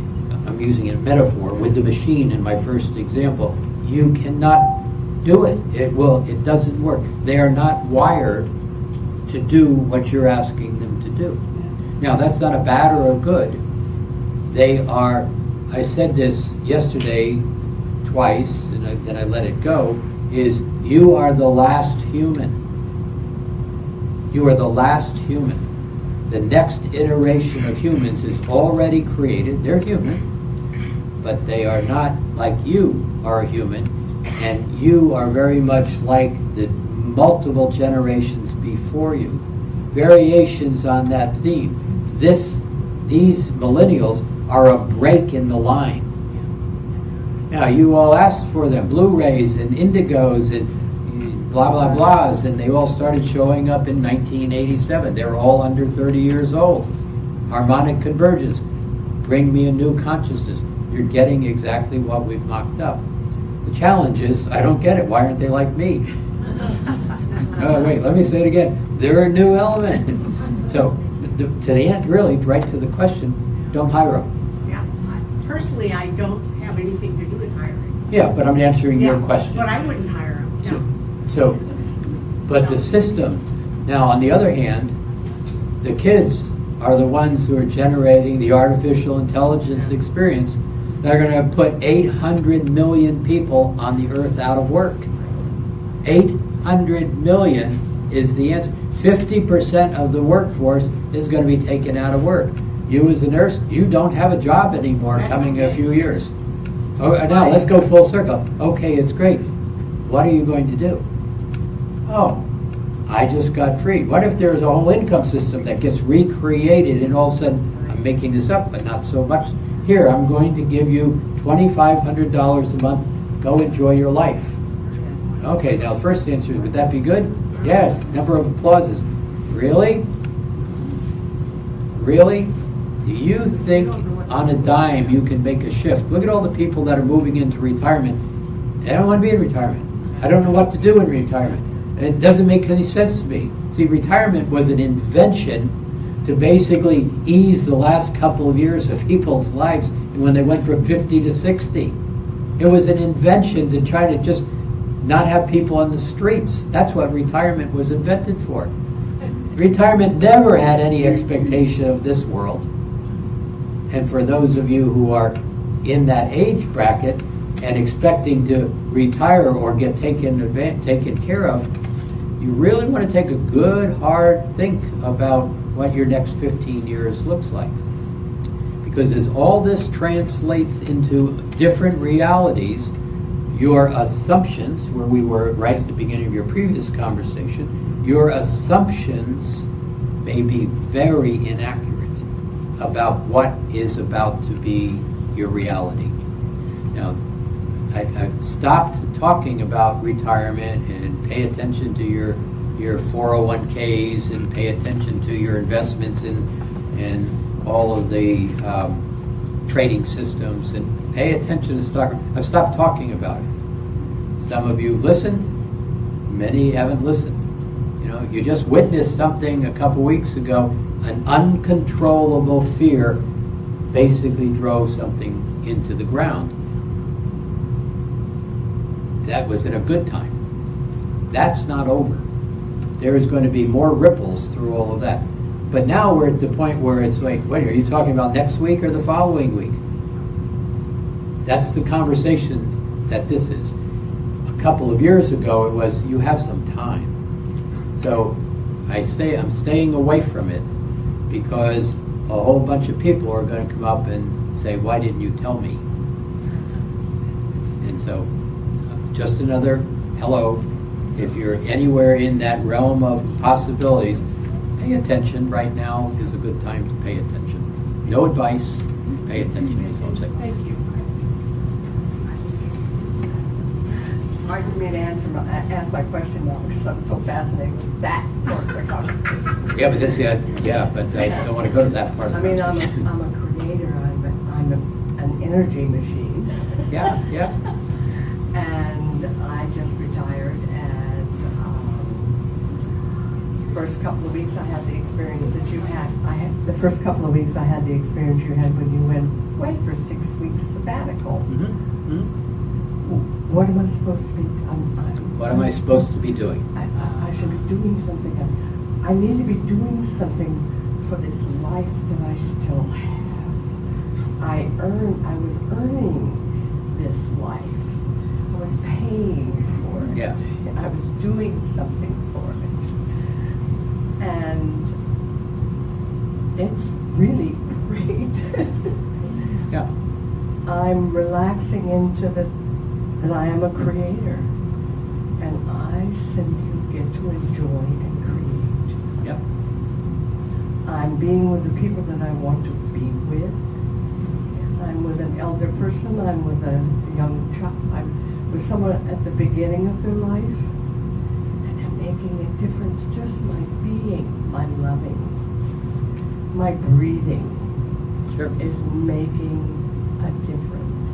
I'm using a metaphor, with the machine in my first example. You cannot do it. It doesn't work. They are not wired to do what you're asking them to do. Now, that's not a bad or a good. They are, I said this yesterday twice, and then I let it go, is you are the last human. You are the last human. The next iteration of humans is already created. They're human, but they are not like you are human, and you are very much like the multiple generations before you. Variations on that theme. These millennials are a break in the line. Now, you all asked for them, Blu-rays and indigos and blah, blah, blahs, and they all started showing up in 1987. They were all under 30 years old. Harmonic convergence. Bring me a new consciousness. You're getting exactly what we've mocked up. The challenge is, I don't get it. Why aren't they like me? Oh, wait, let me say it again. They're a new element. So, to the end, really, right to the question, don't hire them. Yeah, personally, I don't have anything to do with hiring. Yeah, but I'm answering your question. But I wouldn't hire them, no. So, but the system, now on the other hand, the kids are the ones who are generating the artificial intelligence experience. They're going to put 800 million people on the earth out of work. 800 million is the answer. 50% of the workforce is going to be taken out of work. You as a nurse, you don't have a job anymore coming in a few years. Oh, now let's go full circle. Okay, it's great. What are you going to do? Oh, I just got freed. What if there's a whole income system that gets recreated and all of a sudden, I'm making this up, but not so much. Here, I'm going to give you $2,500 a month. Go enjoy your life. Okay, now the first answer is, would that be good? Yes, number of applauses. Really? Really? Do you think on a dime you can make a shift? Look at all the people that are moving into retirement. They don't want to be in retirement. I don't know what to do in retirement. It doesn't make any sense to me. See, retirement was an invention to basically ease the last couple of years of people's lives when they went from 50 to 60. It was an invention to try to just not have people on the streets. That's what retirement was invented for. Retirement never had any expectation of this world. And for those of you who are in that age bracket and expecting to retire or get taken care of, you really want to take a good, hard think about what your next 15 years looks like. Because as all this translates into different realities, your assumptions, where we were right at the beginning of your previous conversation, your assumptions may be very inaccurate about what is about to be your reality. Now, I stopped talking about retirement and pay attention to your 401ks and pay attention to your investments in all of the trading systems and pay attention to stock. I've stopped talking about it. Some of you have listened, many haven't listened. You know, you just witnessed something a couple weeks ago. An uncontrollable fear basically drove something into the ground. That was in a good time. That's not over. There is going to be more ripples through all of that. But now we're at the point where it's like, wait, are you talking about next week or the following week? That's the conversation that this is. A couple of years ago, it was, you have some time. So I'm staying away from it because a whole bunch of people are going to come up and say, why didn't you tell me? And so, just another hello. If you're anywhere in that realm of possibilities, pay attention. Right now is a good time to pay attention. No advice, pay attention. Thank you. Hard for me to ask my question now because I'm so fascinated with that part we're talking about. Yeah, but but I don't want to go to that part. I mean, I'm a creator. I'm an energy machine. Yeah. And I just retired, and first couple of weeks I had the experience that you had. The first couple of weeks I had the experience you had when you went away for 6 weeks sabbatical. What am I supposed to be? What am I supposed to be doing? I should be doing something. I need to be doing something for this life that I still have. I was earning this life. I was paying for it. Yeah. I was doing something for it. And it's really great. Yeah. I'm relaxing into that I am a creator. And I simply get to enjoy and create. Yep. I'm being with the people that I want to be with. I'm with an elder person person, I'm with a young child, I'm with someone at the beginning of their life, and I'm making a difference. Just my being, my loving, my breathing is making a difference.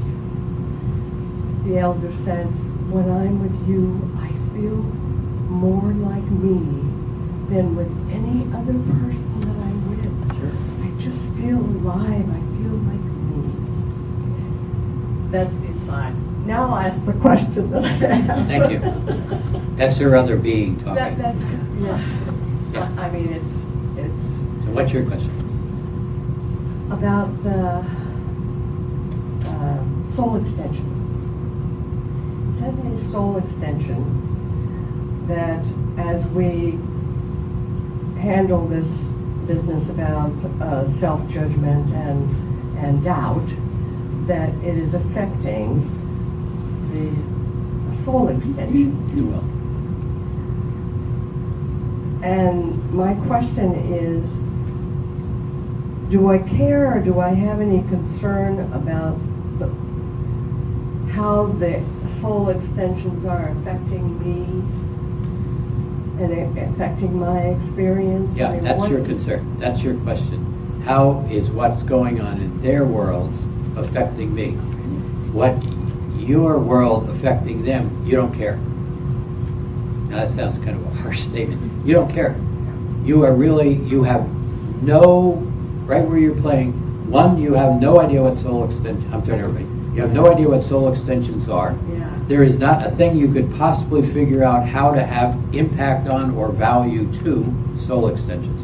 The elder says, when I'm with you, I feel more like me than with any other person that I'm with. I just feel alive. I feel like me. That's the aside. Now I'll ask the question that I have. Thank you. That's her other being talking. That's, yeah. I mean, it's. So what's your question? About the soul extension. It said in the soul extension that as we handle this business about self-judgment and doubt, that it is affecting the soul extension. You will. And my question is, do I care or do I have any concern about how the soul extensions are affecting me and affecting my experience? Yeah, that's your concern. That's your question. How is what's going on in their worlds affecting me? What your world affecting them, you don't care. Now that sounds kind of a harsh statement. You don't care. You have no, right where you're playing, one, you have no idea what soul extension, I'm telling everybody, you have no idea what soul extensions are. Yeah. There is not a thing you could possibly figure out how to have impact on or value to soul extensions.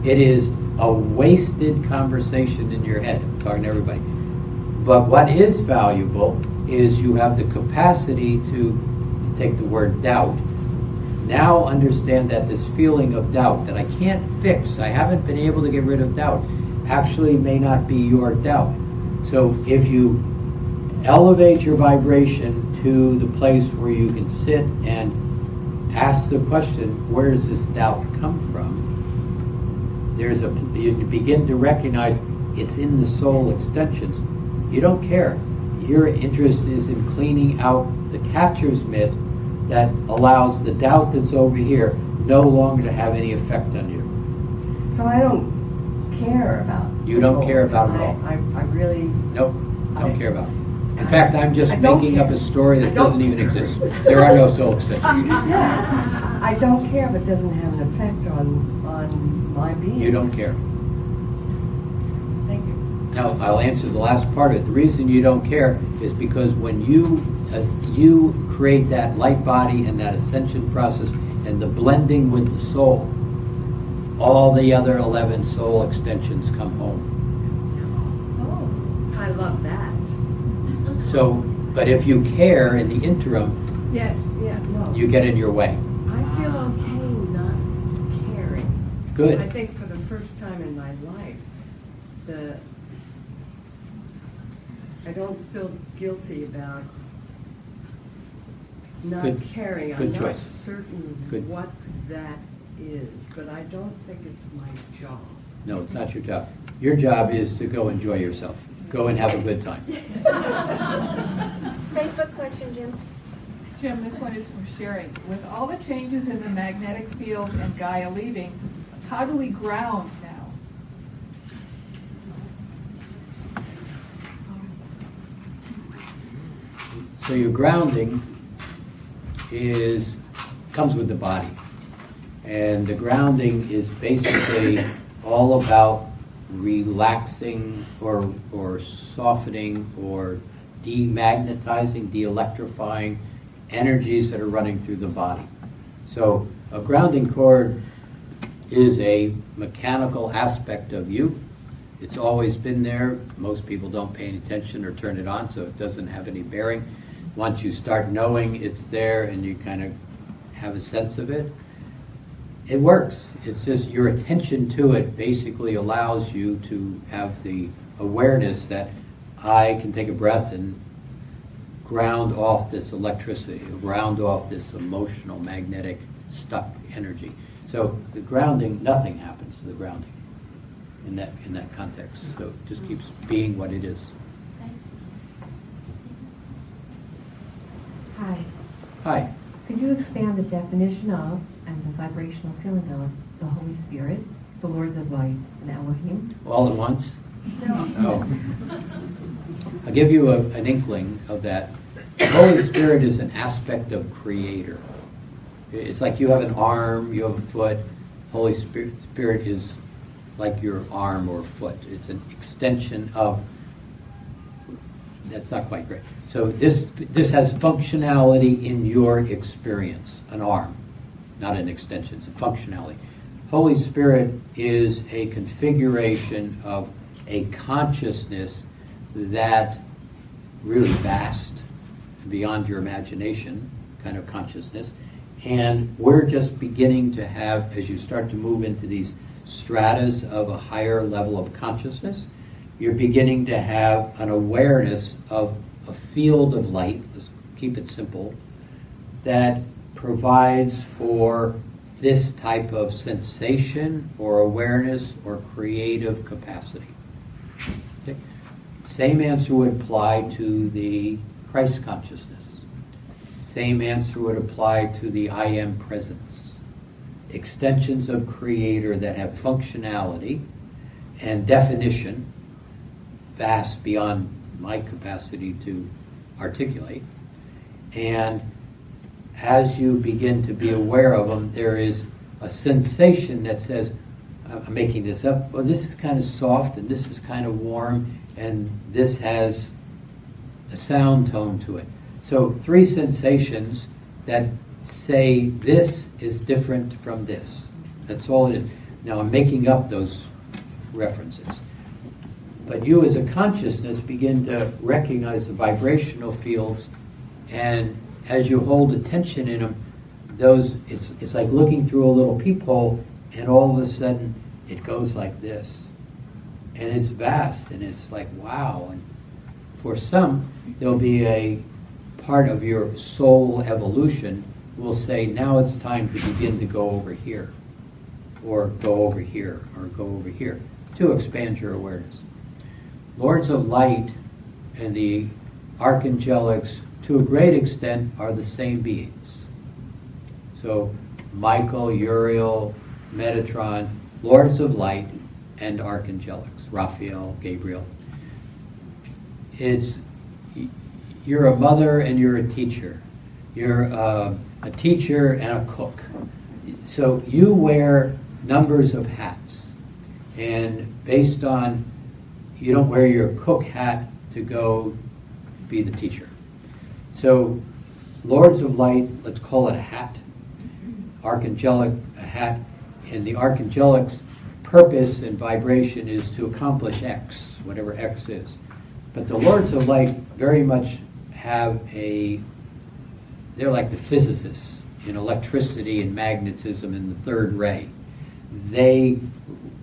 It is a wasted conversation in your head. I'm talking to everybody. But what is valuable is you have the capacity to take the word doubt. Now understand that this feeling of doubt that I can't fix, I haven't been able to get rid of doubt, actually may not be your doubt. So if you elevate your vibration to the place where you can sit and ask the question, where does this doubt come from? You begin to recognize it's in the soul extensions. You don't care. Your interest is in cleaning out the catcher's mitt that allows the doubt that's over here no longer to have any effect on you. So I don't care about You don't care about it at all. I really... Nope, don't care about it. In fact, I'm just making up a story that doesn't even exist. There are no soul extensions. Yeah, I don't care, but it doesn't have an effect on my being. You don't care. Thank you. Now, I'll answer the last part of it. The reason you don't care is because when you create that light body and that ascension process and the blending with the soul, all the other 11 soul extensions come home. Oh, I love that. So, but if you care in the interim, Yes, yeah, no. you get in your way. I feel okay not caring. Good. I think for the first time in my life, I don't feel guilty about not Good- caring. good I'm not choice. certain Good. what that is, but I don't think it's my job. No, it's not your job. Your job is to go enjoy yourself. Go and have a good time. Facebook question, Jim. Jim, this one is from Sherry. With all the changes in the magnetic field and Gaia leaving, how do we ground now? So your grounding comes with the body. And the grounding is basically all about relaxing or softening or demagnetizing, de-electrifying energies that are running through the body. So a grounding cord is a mechanical aspect of you. It's always been there. Most people don't pay any attention or turn it on, so it doesn't have any bearing. Once you start knowing it's there and you kind of have a sense of it, it works. It's just your attention to it basically allows you to have the awareness that I can take a breath and ground off this electricity, ground off this emotional, magnetic, stuck energy. So the grounding, nothing happens to the grounding in that context. So it just keeps being what it is. Hi. Hi. Could you expand the definition of and the vibrational feeling of the Holy Spirit, the Lords of Light, and Elohim? All at once? No. Oh. I'll give you an inkling of that. The Holy Spirit is an aspect of Creator. It's like you have an arm, you have a foot. Holy Spirit is like your arm or foot. It's an extension of. That's not quite great. So this has functionality in your experience. An arm, not an extension. It's a functionality. Holy Spirit is a configuration of a consciousness that really vast, beyond your imagination kind of consciousness. And we're just beginning to have, as you start to move into these stratas of a higher level of consciousness, you're beginning to have an awareness of a field of light, let's keep it simple, that provides for this type of sensation or awareness or creative capacity. Okay? Same answer would apply to the Christ consciousness. Same answer would apply to the I am presence. Extensions of Creator that have functionality and definition, vast beyond my capacity to articulate. And as you begin to be aware of them, there is a sensation that says, I'm making this up, well, this is kind of soft, and this is kind of warm, and this has a sound tone to it. So 3 sensations that say this is different from this. That's all it is. Now I'm making up those references. But you as a consciousness begin to recognize the vibrational fields, and as you hold attention in them, it's like looking through a little peephole, and all of a sudden it goes like this. And it's vast, and it's like, wow. And for some, there'll be a part of your soul evolution will say, now it's time to begin to go over here, or go over here, or go over here, to expand your awareness. Lords of Light and the archangelics, to a great extent, are the same beings. So Michael, Uriel, Metatron, Lords of Light, and archangelics, Raphael, Gabriel. You're a mother and you're a teacher. You're a teacher and a cook. So you wear numbers of hats. And based on, you don't wear your cook hat to go be the teacher. So Lords of Light, let's call it a hat. Archangelic, a hat. And the archangelic's purpose and vibration is to accomplish X, whatever X is. But the Lords of Light very much have they're like the physicists in electricity and magnetism in the third ray. They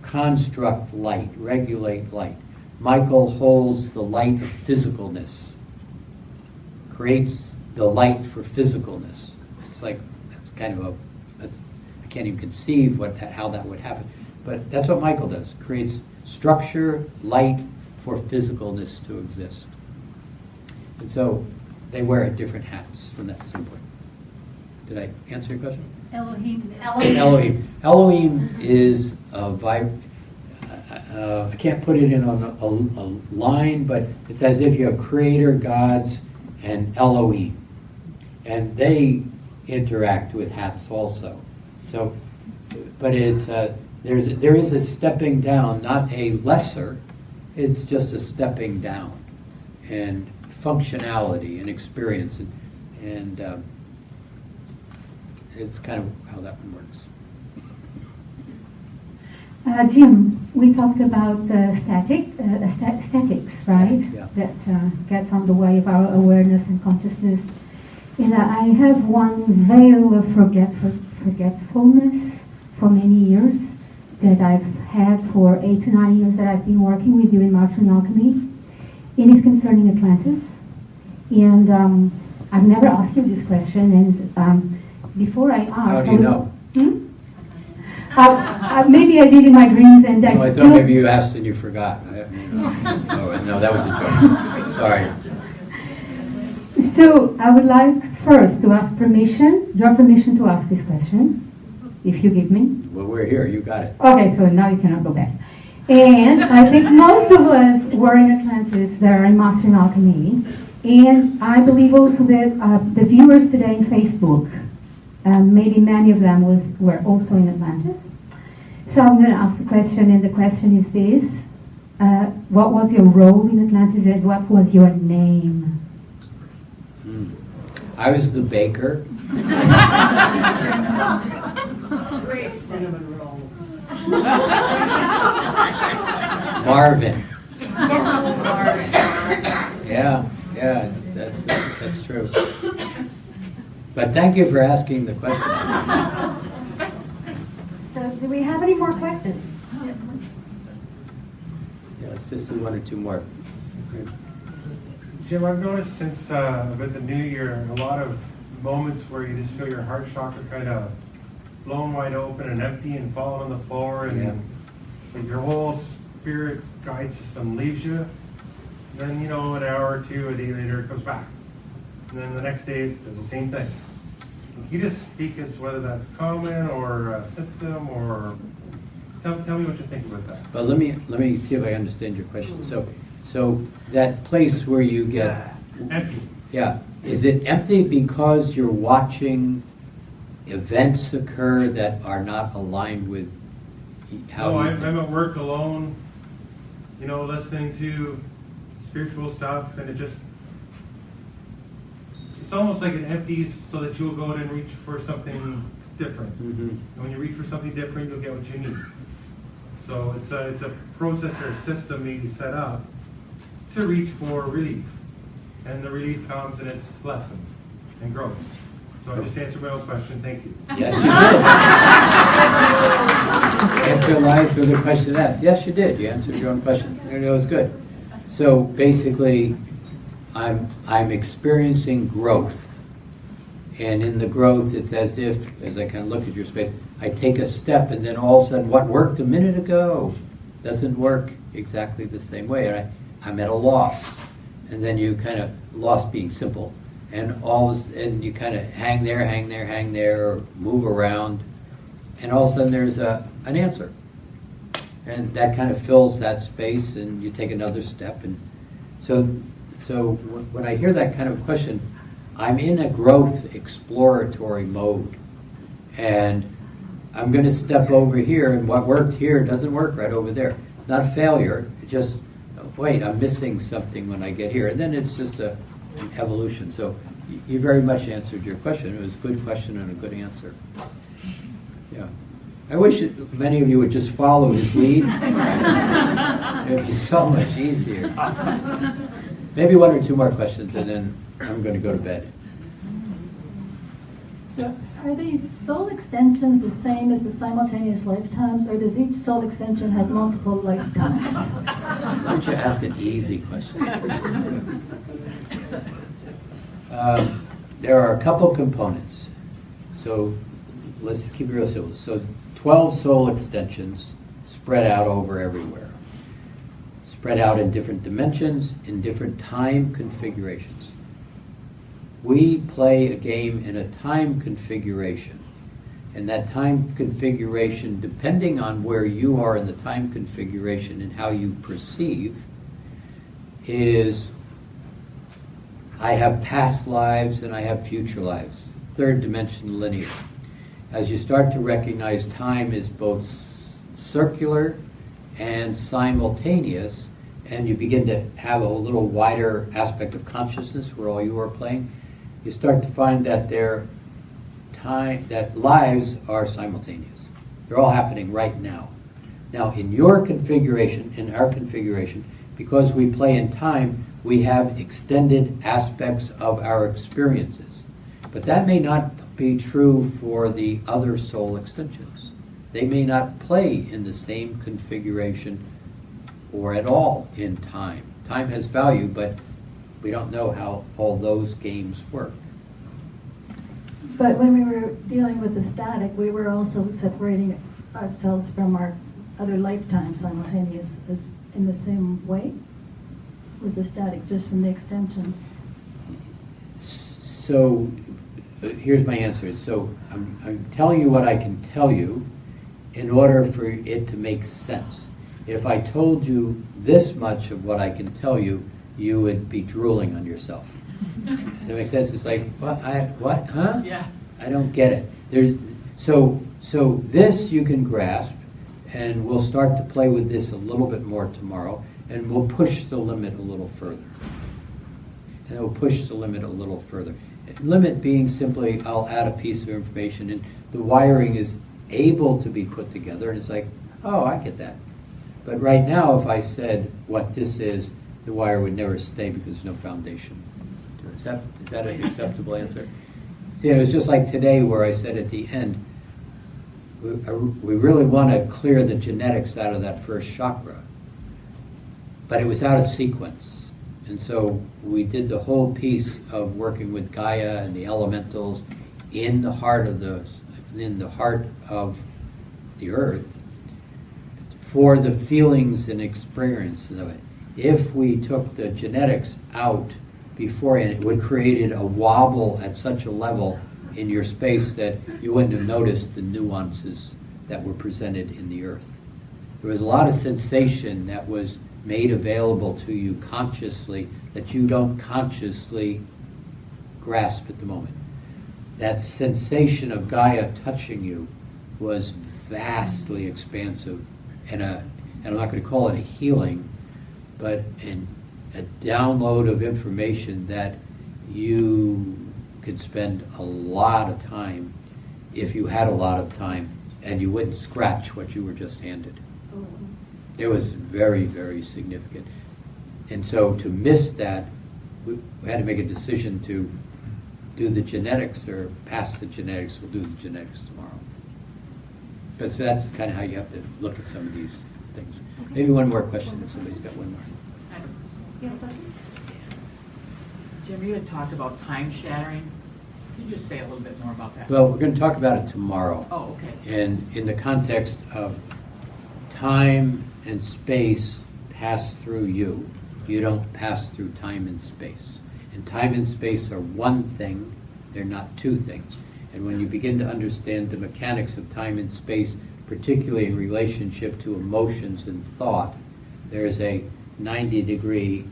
construct light, regulate light. Michael holds the light of physicalness, creates the light for physicalness. It's like, that's kind of I can't even conceive how that would happen. But that's what Michael does, creates structure, light for physicalness to exist. And so they wear different hats from that standpoint. Did I answer your question? Elohim. Elohim is I can't put it in on a line, but it's as if you have creator, gods, and Elohim. And they interact with hats also. So, but it's there is a stepping down, not a lesser. It's just a stepping down, and functionality and experience, and it's kind of how that one works. Jim, we talked about statics, right? Yeah. That gets on the way of our awareness and consciousness. And I have one veil of forgetfulness for many years that I've had for 8 to 9 years that I've been working with you in Mastering Alchemy. It is concerning Atlantis. And I've never asked you this question, and before I ask... How do you know? Maybe I did in my dreams, and I thought maybe you asked and you forgot. No, that was a joke. Sorry. So I would like first to ask permission, your permission to ask this question, if you give me. Well, we're here. You got it. Okay, so now you cannot go back. And I think most of us were in Atlantis that are in Mastering Alchemy. And I believe also that the viewers today in Facebook, maybe many of them were also in Atlantis. So I'm going to ask the question, and the question is this. What was your role in Atlantis, and what was your name? I was the baker. Great cinnamon rolls. Marvin. Yeah, that's true. But thank you for asking the question. So do we have any more questions? Yeah, let's just do one or two more. Jim, I've noticed since about the new year, a lot of moments where you just feel your heart chakra kind of blown wide open and empty and falling on the floor, and like your whole spirit guide system leaves you. Then, an hour or two, a day later, it comes back. And then the next day, it does the same thing. Can you just speak as to whether that's common or a symptom, or tell me what you think about that? Well, let me see if I understand your question. So that place where you get empty. Yeah, is it empty because you're watching events occur that are not aligned with how? No, you I'm think? at work alone, listening to spiritual stuff, and it's almost like it empties so that you'll go out and reach for something different. Mm-hmm. And when you reach for something different, you'll get what you need. So it's a process or a system maybe set up to reach for relief. And the relief comes and it's lessened and grows. So I just answered my own question. Thank you. Yes, you did. Answer lies with the question asked. Yes, you did. You answered your own question. It was good. So basically, I'm experiencing growth. And in the growth, it's as if, as I kind of look at your space, I take a step, and then all of a sudden, what worked a minute ago doesn't work exactly the same way. And I'm at a loss. And then you kind of, loss being simple, and you kind of hang there, or move around, and all of a sudden there's an answer. And that kind of fills that space, and you take another step. And so when I hear that kind of question, I'm in a growth exploratory mode. And I'm going to step over here, and what worked here doesn't work right over there. It's not a failure. It's just, wait, I'm missing something when I get here. And then it's just an evolution. So you very much answered your question. It was a good question and a good answer. Yeah. I wish many of you would just follow his lead. It would be so much easier. Maybe one or two more questions, and then I'm going to go to bed. So are these soul extensions the same as the simultaneous lifetimes, or does each soul extension have multiple lifetimes? Why don't you ask an easy question? There are a couple components. So let's just keep it real simple. So 12 soul extensions spread out over everywhere. Spread out in different dimensions, in different time configurations. We play a game in a time configuration. And that time configuration, depending on where you are in the time configuration and how you perceive, is I have past lives and I have future lives. Third dimension linear. As you start to recognize time is both circular and simultaneous, and you begin to have a little wider aspect of consciousness where all you are playing, you start to find that that lives are simultaneous. They're all happening right now. Now, in your configuration, in our configuration, because we play in time, we have extended aspects of our experiences. But that may not be true for the other soul extensions. They may not play in the same configuration or at all in time. Time has value, but we don't know how all those games work. But when we were dealing with the static, we were also separating ourselves from our other lifetimes simultaneous in the same way with the static, just from the extensions. So here's my answer. So I'm telling you what I can tell you in order for it to make sense. If I told you this much of what I can tell you, you would be drooling on yourself. Does that make sense? It's like, what? Huh? Yeah. I don't get it. So this you can grasp, and we'll start to play with this a little bit more tomorrow, and we'll push the limit a little further. And we'll push the limit a little further. Limit being simply, I'll add a piece of information, and the wiring is able to be put together, and it's like, oh, I get that. But right now, if I said what this is, the wire would never stay because there's no foundation. Is that an acceptable answer? See, it was just like today where I said at the end, we really want to clear the genetics out of that first chakra. But it was out of sequence. And so we did the whole piece of working with Gaia and the elementals in the heart of the earth for the feelings and experiences of it. If we took the genetics out beforehand, it would have created a wobble at such a level in your space that you wouldn't have noticed the nuances that were presented in the earth. There was a lot of sensation that was made available to you consciously that you don't consciously grasp at the moment. That sensation of Gaia touching you was vastly expansive, and I'm not going to call it a healing, but a download of information that you could spend a lot of time, if you had a lot of time, and you wouldn't scratch what you were just handed. It was very, very significant. And so to miss that, we had to make a decision to do the genetics or pass the genetics. We'll do the genetics tomorrow. Because that's kind of how you have to look at some of these things. Maybe one more question if somebody's got one more. Jim, you had talked about time shattering. Could you just say a little bit more about that? Well, we're going to talk about it tomorrow. Oh, okay. And in the context of time and space pass through you. You don't pass through time and space. And time and space are one thing, they're not two things. And when you begin to understand the mechanics of time and space, particularly in relationship to emotions and thought, there's a 90-degree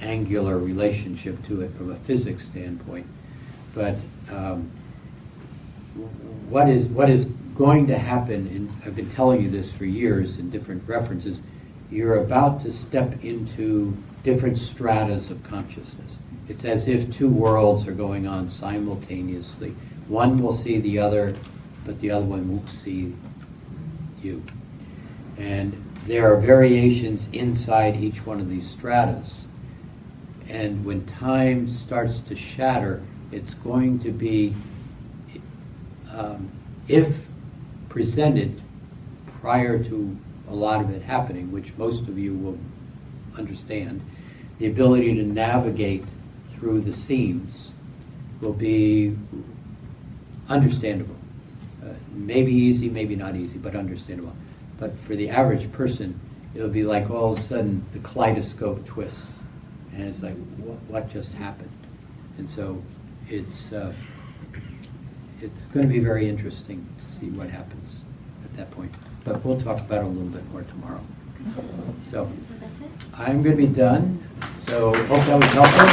angular relationship to it from a physics standpoint. But what is going to happen, and I've been telling you this for years in different references, you're about to step into different stratas of consciousness. It's as if two worlds are going on simultaneously. One will see the other, but the other one won't see you. And there are variations inside each one of these stratas. And when time starts to shatter, it's going to be, if presented prior to a lot of it happening, which most of you will understand, the ability to navigate through the seams will be understandable. Maybe easy, maybe not easy, but understandable. But for the average person, it'll be like all of a sudden the kaleidoscope twists, and it's like, what just happened? And so it's going to be very interesting to see what happens at that point. But we'll talk about it a little bit more tomorrow. So I'm going to be done. So hope that was helpful.